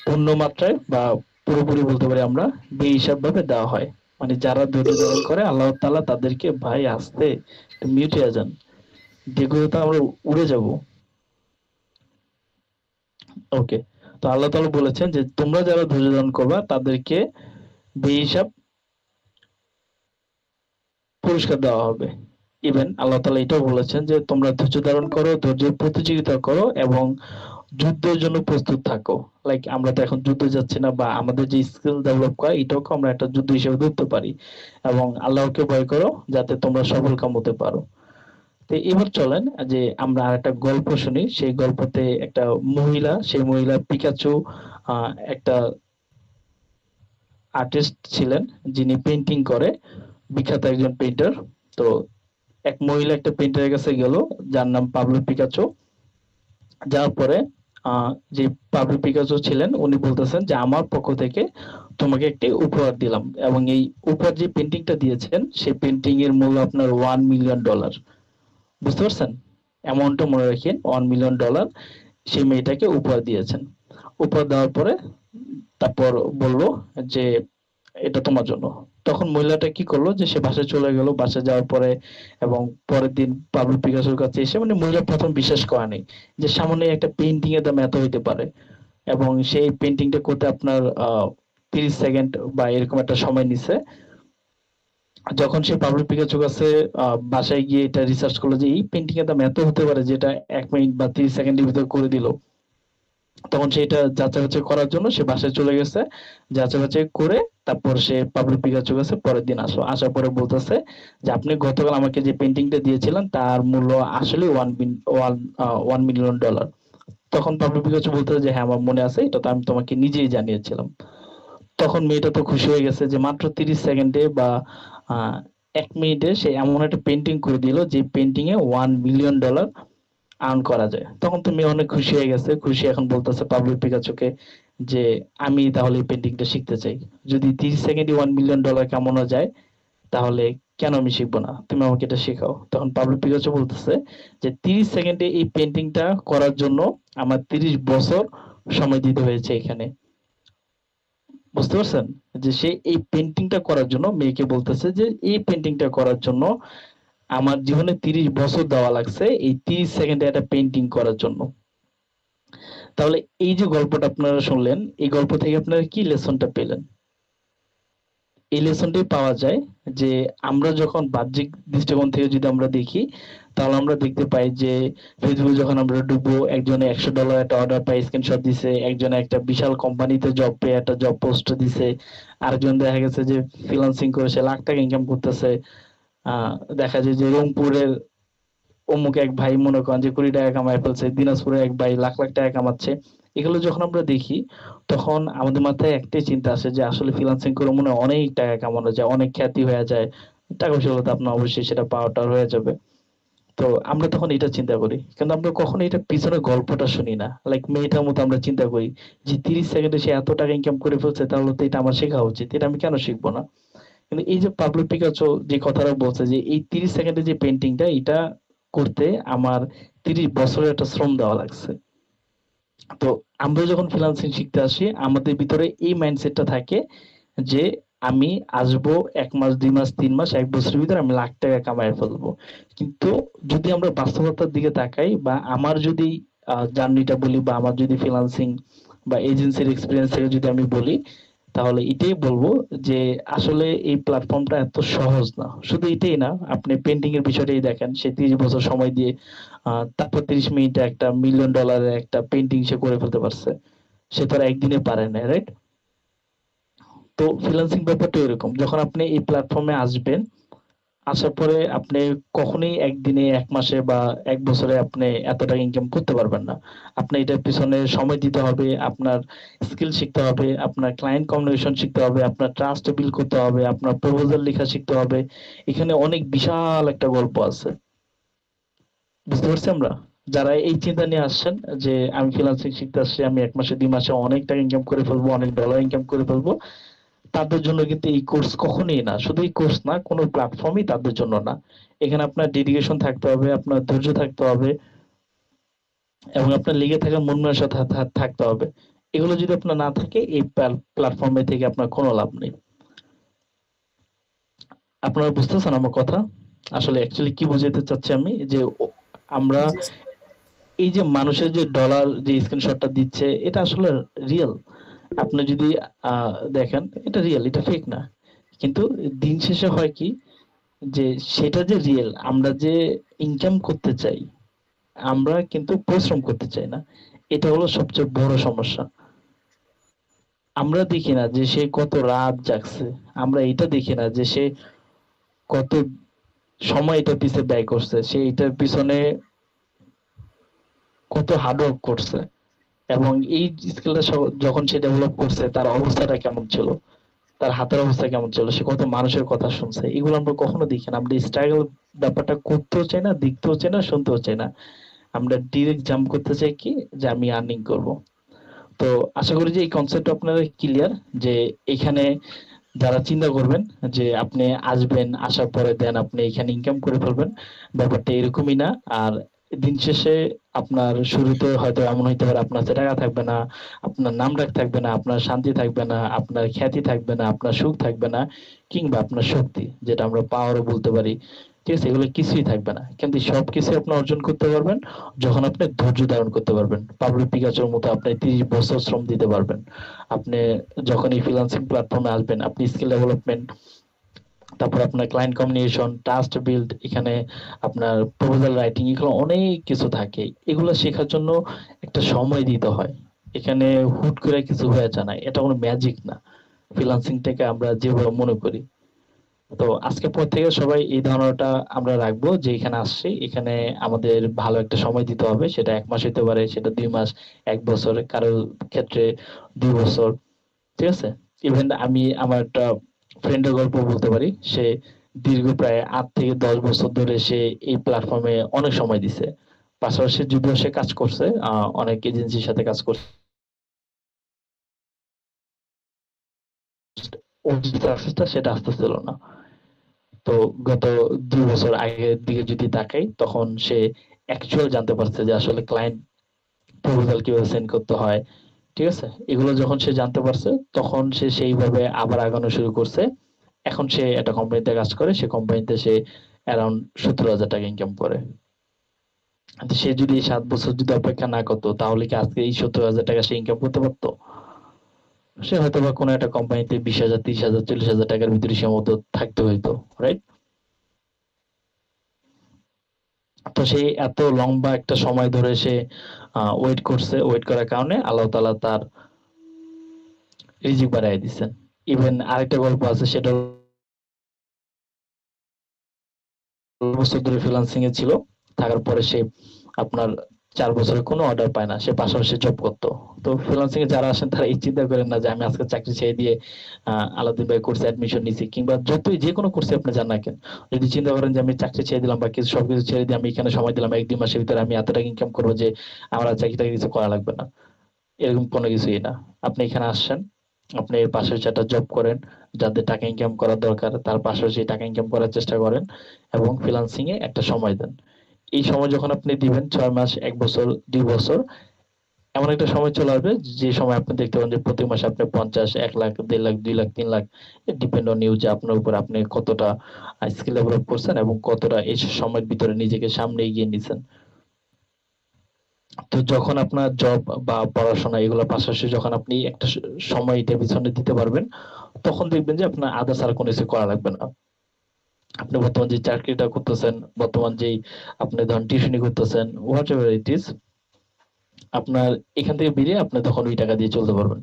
পূর্ণ মাত্রায় বা পুরোপুরি বলতে পারি আমরা বেহিসাব ভাবে দেওয়া হয়। মানে যারা ধৈর্য ধারণ করে আল্লাহ তাআলা তাদেরকে, ভাই আসতে মিউট হয়ে যান, যেগুলো তো আমরা উড়ে যাব। ওকে, তো আল্লাহ তাআলা বলেছেন যে তোমরা যারা ধৈর্য ধারণ করবা তাদেরকে বেহিসাব পুরস্কার দেওয়া হবে। ইভেন আল্লাহ তাআলা এটাও বলেছেন যে তোমরা ধৈর্য ধারণ করো, ধৈর্যের প্রতিযোগিতা করো এবং যুদ্ধের জন্য প্রস্তুত থাকো। লাইক আমরা তো এখন যুদ্ধে যাচ্ছি না, বা আমাদের যে স্কিল ডেভেলপ করা এটাকে আমরা একটা যুদ্ধ হিসেবে ধরতে পারি। এবং আল্লাহকে ভয় করো যাতে তোমরা সফল কাম হতে পারো। তো এবার চলেন যে আমরা আর একটা গল্প শুনি। সেই গল্পতে একটা মহিলা, সেই মহিলা পিকাচু একটা আর্টিস্ট ছিলেন যিনি পেন্টিং করে, বিখ্যাত একজন পেইন্টার। তো এক মহিলা একটা পেইন্টারের কাছে গেল যার নাম পাবলো পিকাচো। যাওয়ার পরে যে পাবলো পিকাচো ছিলেন উনি বলতেছেন যে আমার পক্ষ থেকে তোমাকে একটি উপহার দিলাম, এবং এই উপহার যে পেন্টিংটা দিয়েছেন সেই পেন্টিং এর মূল্য আপনার $1 মিলিয়ন। বুঝতে পারছেন? অ্যামাউন্টটা মনে রাখেন, $1 মিলিয়ন সেই মেয়েটাকে উপহার দিয়েছেন। উপহার দেওয়ার পরে তারপর বলল যে এটা তোমার জন্য। তখন মহিলাটা কি করলো যে সে বাসায় চলে গেল। বাসায় যাওয়ার পরে এবং পরের দিন পাবলো পিকাসোর কাছে এসে, মানে মহিলা প্রথম বিশ্বাস করেনি যে সামান্য একটা পেইন্টিং এর দাম এত হইতে পারে, এবং সেই পেইন্টিংটা করতে আপনার 30 সেকেন্ড বা এরকম একটা সময় নিছে। যখন সে পাবলো পিকাচোর কাছে বাসায় গিয়ে এটা রিসার্চ করলো যে এই পেইন্টিং এর দাম এত হতে পারে, যেটা 1 মিনিট বা 30 সেকেন্ডের ভিতর করে দিল, তখন সে এটা যাচাই বাছাই করার জন্য সে বাসায় চলে গেছে। যাচাই বাছাই করে তারপর সে পাবলো পিকাচোর কাছে পরের দিন আসার পরে বলতেছে যে আপনি গতকাল আমাকে যে পেইন্টিংটা দিয়েছিলেন তার মূল্য আসলে $1 মিলিয়ন। তখন পাবলো পিকাচো বলতেছে যে হ্যাঁ আমার মনে আছে, এটা তো আমি তোমাকে নিজেই জানিয়েছিলাম। তখন মেয়েটা তো খুশি হয়ে গেছে যে মাত্র 30 সেকেন্ডে বা 1 মিনিটে সে এমন একটা পেন্টিং করে দিল যে পেন্টিং এ $1 মিলিয়ন আর্ন করা যায়। তখন তো মেয়ে অনেক খুশি হয়ে গেছে। খুশি এখন বলতেছে পাবলো পিকাচোকে যে আমি তাহলে এই পেন্টিংটা শিখতে চাই। যদি 30 সেকেন্ডে $1 মিলিয়ন কামানো যায় তাহলে কেন আমি শিখবো না, তুমি আমাকে এটা শেখাও। তখন পাবলো পিকাচো বলতেছে যে 30 সেকেন্ডে এই পেন্টিংটা করার জন্য আমার 30 বছর সময় দিতে হয়েছে এখানে। বুঝতে পারছেন? যে সে এই পেন্টিংটা করার জন্য, মেয়েকে বলতেছে যে এই পেন্টিংটা করার জন্য আমার জীবনে 30 বছর দেওয়া লাগছে এই 30 সেকেন্ডে একটা পেন্টিং করার জন্য। তাহলে এই যে গল্পটা আপনারা শুনলেন, এই গল্প থেকে আপনারা কি লেসনটা পেলেন? এই লেসনটি পাওয়া যায় যে আমরা যখন বাহ্যিক দৃষ্টিকোণ থেকে যদি আমরা দেখি, তাহলে আমরা দেখতে পাই যে ফেসবুক যখন আমরা ঢুকবো, একজনে $100 একটা অর্ডার পাই স্ক্রিনশট দিছে, একজনে একটা বিশাল কোম্পানিতে জব পেয়ে একটা জব পোস্ট দিছে, আরেকজন দেখা গেছে যে ফ্রিল্যান্সিং করে সে লাখ টাকা ইনকাম করতেছে। দেখা যায় যে রংপুরের অমুক এক ভাই মনে করেন যে $20 কামায় ফেলছে, দিনাজপুরের এক ভাই লাখ লাখ টাকা কামাচ্ছে। এগুলো যখন আমরা দেখি তখন আমাদের মাথায় একটাই চিন্তা আসে যে আসলে ফ্রিল্যান্সিং করে মনে হয় অনেক টাকা কামানো যায়, অনেক খ্যাতি হয়ে যায়, টাকা পয়সা হলে তো আপনার অবশ্যই সেটা পাওয়াটা হয়ে যাবে। তো আমরা তখন এটা চিন্তা করি, কিন্তু আমরা কখনো এটা পিছনে গল্পটা শুনি না। লাইক মেয়েটার মতো আমরা চিন্তা করি যে 30 সেকেন্ডে সে এত টাকা ইনকাম করে ফেলছে, তাহলে তো এটা আমার শেখা উচিত, এটা আমি কেন শিখবো না? কিন্তু এই যে পাবলো পিকাচো যে কথাটা বলছে যে এই 30 সেকেন্ডে যে পেন্টিংটা এটা করতে আমার 30 বছরের একটা শ্রম দেওয়া লাগছে। তো আমরা যখন ফ্রিল্যান্সিং শিখতে আসি আমাদের ভিতরে এই মাইন্ডসেটটা থাকে যে আমি আসবো 1 মাস 2 মাস 3 মাস 1 বছরের ভিতরে আমি লাখ টাকা কামাই ফেলবো। কিন্তু যদি আমরা বাস্তবতার দিকে তাকাই বা আমার যদি জার্নিটা বলি বা আমার যদি ফ্রিল্যান্সিং বা এজেন্সির এক্সপিরিয়েন্স থেকে যদি আমি বলি, তাহলে এটাই বলবো যে আসলে এই প্ল্যাটফর্মটা এত সহজ না। শুধু এটাই না, আপনি পেন্টিং এর বিষয়টাই দেখেন, সে 30 বছর সময় দিয়ে তারপর 30 মিনিটে একটা $1 মিলিয়ন একটা পেন্টিং সে করে ফেলতে পারছে। সে তো আর একদিনে পারে না, রাইট? তো ফ্রিল্যান্সিং ব্যাপারটা এরকম, যখন আপনি এই প্ল্যাটফর্মে আসবেন, আসার পরে আপনি কখনোই একদিনে 1 মাসে বা 1 বছরে আপনি এত টাকা ইনকাম করতে পারবেন না। আপনি এটার পিছনে সময় দিতে হবে, আপনার স্কিল শিখতে হবে, আপনার ক্লায়েন্ট কমিউনিকেশন শিখতে হবে, আপনার ট্রাস্ট বিল্ড করতে হবে, আপনার প্রপোজাল লেখা শিখতে হবে। এখানে অনেক বিশাল একটা গল্প আছে। বুঝতে পারছি আমরা? যারা এই চিন্তা নিয়ে আসছেন যে আমি ফ্রিল্যান্সিং শিখতে আসছি, আমি 1 মাসে 2 মাসে অনেক টাকা ইনকাম করে ফেলবো, অনেক ডলার ইনকাম করে ফেলবো, তাদের জন্য কিন্তু এই কোর্স কখনোই না। শুধু এই কোর্স না, কোনো প্ল্যাটফর্মই তাদের জন্য না। এখানে আপনার ডেডিকেশন থাকতে হবে, আপনার ধৈর্য থাকতে হবে এবং আপনার লেগে থাকা মন মানসিকতা থাকতে হবে। এগুলো যদি আপনার না থাকে, এই প্ল্যাটফর্মে থেকে আপনার কোনো লাভ নেই। আপনারা বুঝতেছেন আমার কথা? আসলে অ্যাকচুয়ালি কি বোঝাতে চাচ্ছি আমি, যে আমরা জি এই যে মানুষের যে ডলার যে স্ক্রিনশটটা দিচ্ছে, এটা আসলে রিয়েল। আপনি যদি দেখেন, এটা রিয়েল, এটা ফেক না। কিন্তু দিন শেষে হয় কি, যে সেটা যে রিয়েল, আমরা যে ইনকাম করতে চাই, আমরা কিন্তু পরিশ্রম করতে চাই না। এটা হলো সবচেয়ে বড় সমস্যা। আমরা দেখি না যে সে কত রাত জাগছে, আমরা এটা দেখি না যে সে কত সময় এটার পিছনে ব্যয় করছে, সে এটার পিছনে কত হার্ডওয়ার্ক করছে, এবং এই স্কিলটা যখন সে ডেভেলপ করছে তার অবস্থাটা কেমন ছিল, তার হাতের অবস্থা কেমন ছিল, সে কত মানুষের কথা শুনছে। এগুলো আমরা কখনো দেখি না। আমরা স্ট্রাগল ব্যাপারটা করতেও চাই না, দেখতেও চাই না, শুনতেও চাই না। আমরা ডিরেক্ট জাম্প করতে চাই কি, যে আমি আর্নিং করব। তো আশা করি যে এই কনসেপ্ট আপনারা ক্লিয়ার, যে এখানে যারা চিন্তা করবেন যে আপনি আসবেন, আসার পরে দেন আপনি এখানে ইনকাম করে ফেলবেন, ব্যাপারটা এরকমই না। আর দিন শেষে আপনার শুরুতে হয়তো এমন হইতে পারে আপনার হাতে টাকা থাকবে না, আপনার নাম ডাক থাকবে না, আপনার শান্তি থাকবে না, আপনার খ্যাতি থাকবে না, আপনার সুখ থাকবে না, কিংবা আপনার শক্তি, যেটা আমরা পাওয়ারও বলতে পারি, ঠিক আছে, এগুলো কিছুই থাকবে না। কিন্তু সবকিছু আপনি অর্জন করতে পারবেন যখন আপনি ধৈর্য ধারণ করতে পারবেন। পাবলো পিকাচোর মতো আপনি 30 বছর শ্রম দিতে পারবেন। আপনি যখন এই ফ্রিল্যান্সিং প্ল্যাটফর্মে আসবেন, আপনি স্কিল ডেভেলপমেন্ট, তারপর আপনার ক্লায়েন্ট কমিউনিকেশন, ট্রাস্ট বিল্ড, এখানে আপনার প্রপোজাল রাইটিং, এগুলো অনেক কিছু থাকে। এগুলো শেখার জন্য একটা সময় দিতে হয়। এখানে হুট করে কিছু হয়ে যায় না, এটা কোনো ম্যাজিক না ফ্রিল্যান্সিংটাকে আমরা যেভাবে মনে করি। তো আজকের পর থেকে সবাই এই ধারণাটা আমরা রাখবো যে এখানে আসছি, এখানে আমাদের ভালো একটা সময় দিতে হবে। সেটা 1 মাস হতে পারে, সেটা 2 মাস, 1 বছর, কারোর ক্ষেত্রে 2 বছর, ঠিক আছে? ইভেন আমি আমার একটা ফ্রেন্ডের গল্প বলতে পারি। সে দীর্ঘ প্রায় 8 থেকে 10 বছর ধরে সে এই প্ল্যাটফর্মে অনেক সময় দিছে। পাশাপাশি যদিও সে কাজ করছে, অনেক এজেন্সির সাথে কাজ করছে, ওর যে সাকসেসটা সেটা আস্তে ছিল না। তো গত 2 বছর আগের দিকে যদি তাকাই, তখন সে অ্যাকচুয়াল জানতে পারছে যে আসলে ক্লায়েন্ট প্রপোজাল কিভাবে সেন্ড করতে হয়, ঠিক আছে? এগুলো যখন সে জানতে পারছে, তখন সে সেইভাবে আবার আগানো শুরু করছে। এখন সে একটা কোম্পানিতে কাজ করে, সে কোম্পানিতে সে অ্যারাউন্ড 70,000 টাকা ইনকাম করে। তো সে যদি 7 বছর যদি অপেক্ষা না করতো, তাহলে কি আজকে এই 70,000 টাকা সে ইনকাম করতে পারতো? সে হয়তো বা কোনো একটা কোম্পানিতে 20,000 30,000 40,000 টাকার ভিতরে সীমাবদ্ধ থাকতে হইতো, রাইট? তো সে এত লম্বা একটা সময় ধরে সে ওয়েট করছে, ওয়েট করার কারণে আল্লাহ তাআলা তার রিজিক বাড়ায় দিচ্ছেন। ইভেন আরেকটা গল্প আছে, সেটা বছর ধরে ফ্রিল্যান্সিং এ ছিল, থাকার পরে সে আপনার 4 বছরে কোনো অর্ডার পায় না, সে পাশাপাশি জব করতো। তো ফ্রিল্যান্সিং এ যারা আসেন তারা এই চিন্তা করেন না যে আমি আজকে চাকরি ছেড়ে দিয়ে আলাদিন ভাই কোর্সে অ্যাডমিশন নিছি, কিংবা যতই যে কোনো কোর্সে আপনি যান না কেন, যদি চিন্তা করেন যে আমি চাকরি ছেড়ে দিলাম বা কিছু সবকিছু ছেড়ে দিয়ে আমি এখানে সময় দিলাম 1 2 মাসের ভিতরে আমি এত টাকা ইনকাম করবো যে আমার আর চাকরি টাকরি কিছু করা লাগবে না, এরকম কোনো কিছুই না। আপনি এখানে আসছেন, আপনি এর পাশাপাশি একটা জব করেন, যাদের টাকা ইনকাম করার দরকার তার পাশাপাশি টাকা ইনকাম করার চেষ্টা করেন, এবং ফ্রিল্যান্সিং এ একটা সময় দেন। এই সময় যখন আপনি দিবেন, 6 মাস, 1 বছর, 2 বছর, এমন একটা সময় চলে আসবে যে সময় আপনি দেখতে পাবেন যে প্রতি মাসে আপনি 50, 1 lakh, 1.5 lakh, 2 lakh, 3 lakh, depend on you, যে আপনার উপর আপনি কতটা স্কিল ডেভেলপ করছেন এবং কতটা এই সময়ের ভিতরে নিজেকে সামনে এগিয়ে নিছেন। তো যখন আপনার জব বা পড়াশোনা এগুলো পাশাপাশি যখন আপনি একটা সময় এটার পিছনে দিতে পারবেন, তখন দেখবেন যে আপনার আদার্স আর কোনো কিছু করা লাগবে না। আপনি বর্তমান যে চাকরিটা করতেছেন, বর্তমান যেই আপনি ধরেন টিউশনি করতেছেন, হোয়াট এভার ইট ইজ, আপনার এখান থেকে বেরিয়ে আপনি তখন ওই টাকা দিয়ে চলতে পারবেন।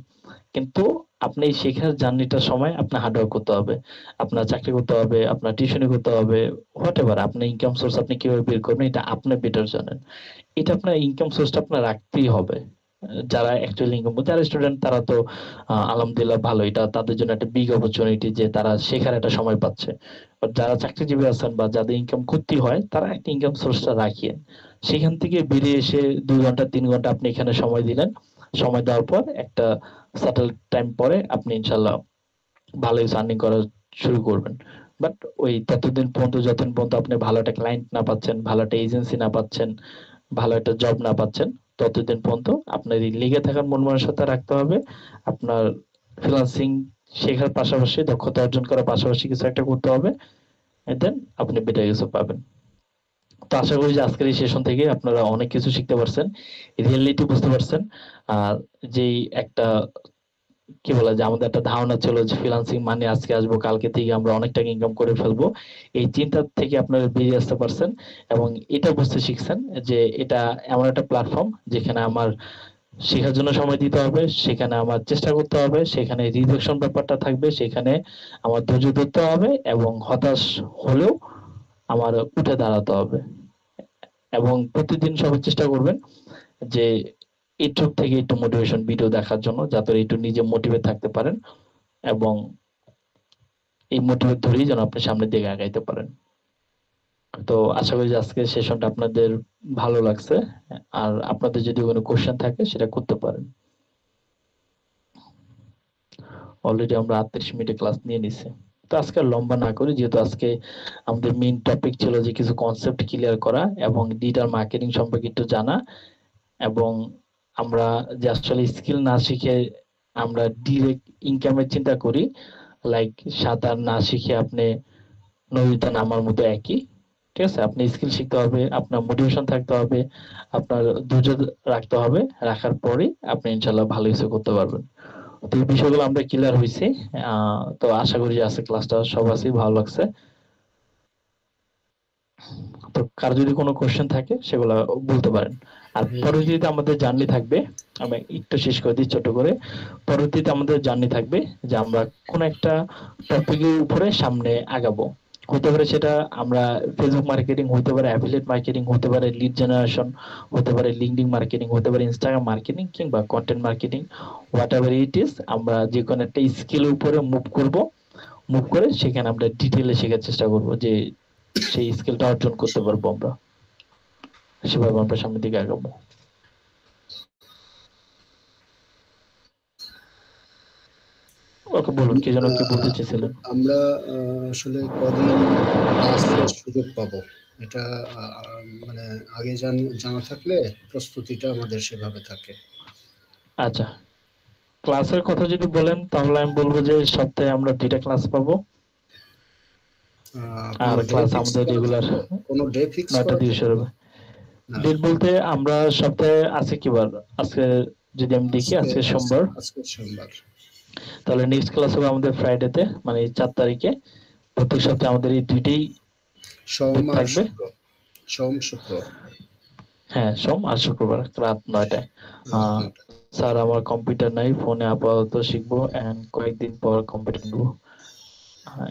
কিন্তু আপনি এই শেখার জার্নিটার সময় আপনার হার্ডওয়ার্ক করতে হবে, আপনার চাকরি করতে হবে, আপনার টিউশনি করতে হবে, হোয়াট এভার আপনার ইনকাম সোর্স আপনি কিভাবে বের করবেন এটা আপনি বেটার জানেন। এটা আপনার ইনকাম সোর্সটা আপনার রাখতেই হবে। যারা অ্যাকচুয়ালি ইনকাম, যারা স্টুডেন্ট তারা তো আলহামদুলিল্লাহ ভালো, এটা তাদের জন্য একটা বিগ অপরচুনিটি যে তারা শেখার একটা সময় পাচ্ছে। বাট যারা চাকরিজীবী আছেন বা যাদের ইনকাম করতে হয়, তারা একটা ইনকাম সোর্সটা রাখিয়েন। সেখান থেকে বেরিয়ে এসে 2 ঘন্টা 3 ঘন্টা আপনি এখানে সময় দিলেন, সময় দেওয়ার পর একটা সার্টেল টাইম পরে আপনি ইনশাল্লাহ ভালো কিছু আর্নিং করা শুরু করবেন। বাট ওই ততদিন পর্যন্ত, যতদিন পর্যন্ত আপনি ভালো একটা ক্লায়েন্ট না পাচ্ছেন, ভালো একটা এজেন্সি না পাচ্ছেন, ভালো একটা জব না পাচ্ছেন, ততদিন পর্যন্ত আপনার এই লেগে থাকার মন মানসিকতা রাখতে হবে। আপনার ফ্রিল্যান্সিং শেখার পাশাপাশি, দক্ষতা অর্জন করার পাশাপাশি কিছু একটা করতে হবে, দেন আপনি বেটার কিছু পাবেন। তো আশা করি যে আজকের এই সেশন থেকে আপনারা অনেক কিছু শিখতে পারছেন, রিয়েলিটি বুঝতে পারছেন। আর যেই একটা কি বলা যায়, আমাদের একটা ধারণা ছিল যে ফ্রিল্যান্সিং মানে আজকে আসবো কালকে থেকে আমরা অনেক টাকা ইনকাম করে ফেলবো, এই চিন্তা থেকে আপনারা বেরিয়ে আসতে পারছেন এবং এটা বুঝতে শিখছেন যে এটা এমন একটা প্ল্যাটফর্ম যেখানে আমার শেখার জন্য সময় দিতে হবে, সেখানে আমার চেষ্টা করতে হবে, সেখানে রিজেকশন ব্যাপারটা থাকবে, সেখানে আমার ধৈর্য ধরতে হবে এবং হতাশ হলেও আমার উঠে দাঁড়াতে হবে। এবং প্রতিদিন সবাই চেষ্টা করবেন যে ইউটিউব থেকে একটু মোটিভেশন ভিডিও দেখার জন্য, যাতে একটু নিজে মোটিভেট থাকতে পারেন এবং এই মোটিভেট ধরেই যেন আপনি সামনের দিকে আগাইতে পারেন। তো আশা করি যে আজকের সেশনটা আপনাদের ভালো লাগছে। আর আপনাদের যদি কোনো কোশ্চেন থাকে সেটা করতে পারেন। অলরেডি আমরা 38 মিনিটের ক্লাস নিয়ে নিছি। তো আজকে আর লম্বা না করি, যেহেতু আজকে আমাদের মেইন টপিক ছিল যে কিছু কনসেপ্ট ক্লিয়ার করা এবং ডিজিটাল মার্কেটিং সম্পর্কে একটু জানা, এবং আমরা যে আসলে স্কিল না শিখে আমরা ডিরেক্ট ইনকামের চিন্তা করি, লাইক সাঁতার না শিখে আপনি নদীতে নামার মতো একই। ঠিক আছে, আপনি স্কিল শিখতে হবে, আপনার মোটিভেশন থাকতে হবে, আপনার ধৈর্য রাখতে হবে, রাখার পরে আপনি ইনশাল্লাহ ভালো কিছু করতে পারবেন। তো এই বিষয়গুলো আমরা ক্লিয়ার হয়েছি। তো আশা করি যে আজকে ক্লাসটা সবারই ভালো লাগছে। তো কার যদি কোনো কোশ্চেন থাকে সেগুলো বলতে পারেন। আর পরবর্তীতে আমাদের জার্নি থাকবে, আমি একটু শেষ করে দিই ছোট করে। পরবর্তীতে আমাদের জার্নি থাকবে যে আমরা কোন একটা টপিকের উপরে সামনে আগাবো। হতে পারে সেটা আমরা ফেসবুক মার্কেটিং, হতে পারে অ্যাফিলিয়েট মার্কেটিং, হতে পারে লিড জেনারেশন, হতে পারে লিঙ্কডিন মার্কেটিং, হতে পারে ইনস্টাগ্রাম মার্কেটিং কিংবা content marketing, what ever it is. আমরা যে কোনো একটা স্কিলের উপরে মুভ করব, মুভ করে সেখানে আমরা ডিটেইলে শেখার চেষ্টা করব যে সেই স্কিলটা অর্জন করতে পারবো আমরা, সেভাবে আমরা সামনের দিকে আগাবো। ওকে, বলুন কি যেন কি বলতে চেয়েছিলেন। আমরা আসলে কদিন ক্লাসের সুযোগ পাবো, এটা মানে আগে জানা থাকলে প্রস্তুতিটা আমাদের সেভাবে থাকে। আচ্ছা, ক্লাসের কথা যদি বলেন তাহলে আমি বলবো যে সপ্তাহে আমরা 2টা ক্লাস পাবো। আর ক্লাস আমাদের রেগুলার কোনো ডে ফিক্স 9টা দিয়ে শুরু হবে। ডেট বলতে আমরা সপ্তাহে আছে কি বার, আজকে যদি আমি দেখি আজকে সোমবার, তাহলে নেক্সট ক্লাস হবে আমাদের ফ্রাইডেতে, মানে 4 তারিখে। প্রত্যেক সপ্তাহে আমাদের এই 2টেই থাকবে, সোম শুক্র। হ্যাঁ, সোম আর শুক্রবার রাত 9টায়। স্যার আমার কম্পিউটার নাই, ফোনে আপাতত শিখবো এন্ড কয়েকদিন পর কম্পিউটার নেবো।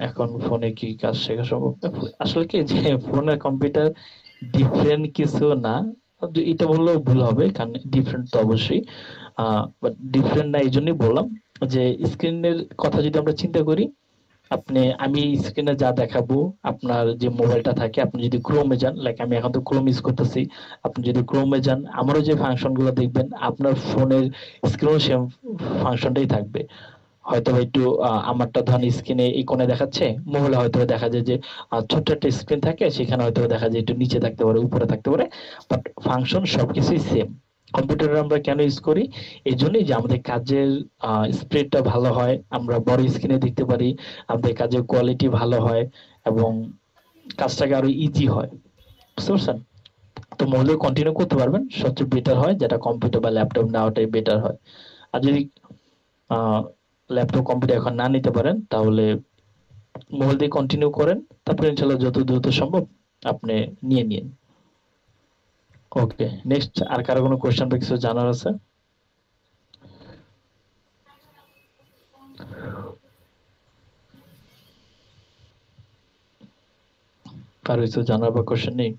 এখন ফোনে কি কাজ শেখা সম্ভব? আসলে কি যে ফোন আর কম্পিউটার ডিফারেন্ট কিছু না, এটা বললেও ভুল হবে, কারণ ডিফারেন্ট তো অবশ্যই, বাট ডিফারেন্ট না এই জন্যই বললাম যে স্ক্রিনের কথা যদি আমরা চিন্তা করি, আমি স্ক্রিনে যা দেখাবো, আপনার যে মোবাইলটা থাকে, আপনি যদি ক্রোমে যান, লাইক আমি এখন তো ক্রোম ইউজ করতেছি, আপনি যদি ক্রোমে যান, আমারও যে ফাংশন গুলো দেখবেন আপনার ফোনের স্ক্রিনেও সেম ফাংশনটাই থাকবে। হয়তো একটু আমারটা ধরেন স্ক্রিনে এই কোণে দেখাচ্ছে, মোবাইলে হয়তো দেখা যায় যে ছোট্ট একটা স্ক্রিন থাকে, সেখানে হয়তো দেখা যায় একটু নিচে থাকতে পারে, উপরে থাকতে পারে, বাট ফাংশন সবকিছুই সেম। কম্পিউটার আমরা কেন ইউজ করি? এই জন্যই যে আমাদের কাজের স্পিডটা ভালো হয়, আমরা বড় স্ক্রিনে দেখতে পারি, আমাদের কাজের কোয়ালিটি ভালো হয় এবং কাজটাকে আরো ইজি হয়। বুঝতে পারছেন? তো মহলে কন্টিনিউ করতে পারবেন, সবচেয়ে বেটার হয় যেটা কম্পিউটার বা ল্যাপটপ নেওয়াটাই বেটার হয়। আর যদি ল্যাপটপ কম্পিউটার এখন না নিতে পারেন তাহলে মোবাইল দিয়ে কন্টিনিউ করেন, তারপরে ইনশাল্লাহ যত দ্রুত সম্ভব আপনি নিয়ে নিন। ওকে, নেক্সট আর কারো কোনো কোয়েশ্চেন বা কিছু জানার আছে? কারো কিছু জানার বা কোয়েশ্চেন নেই?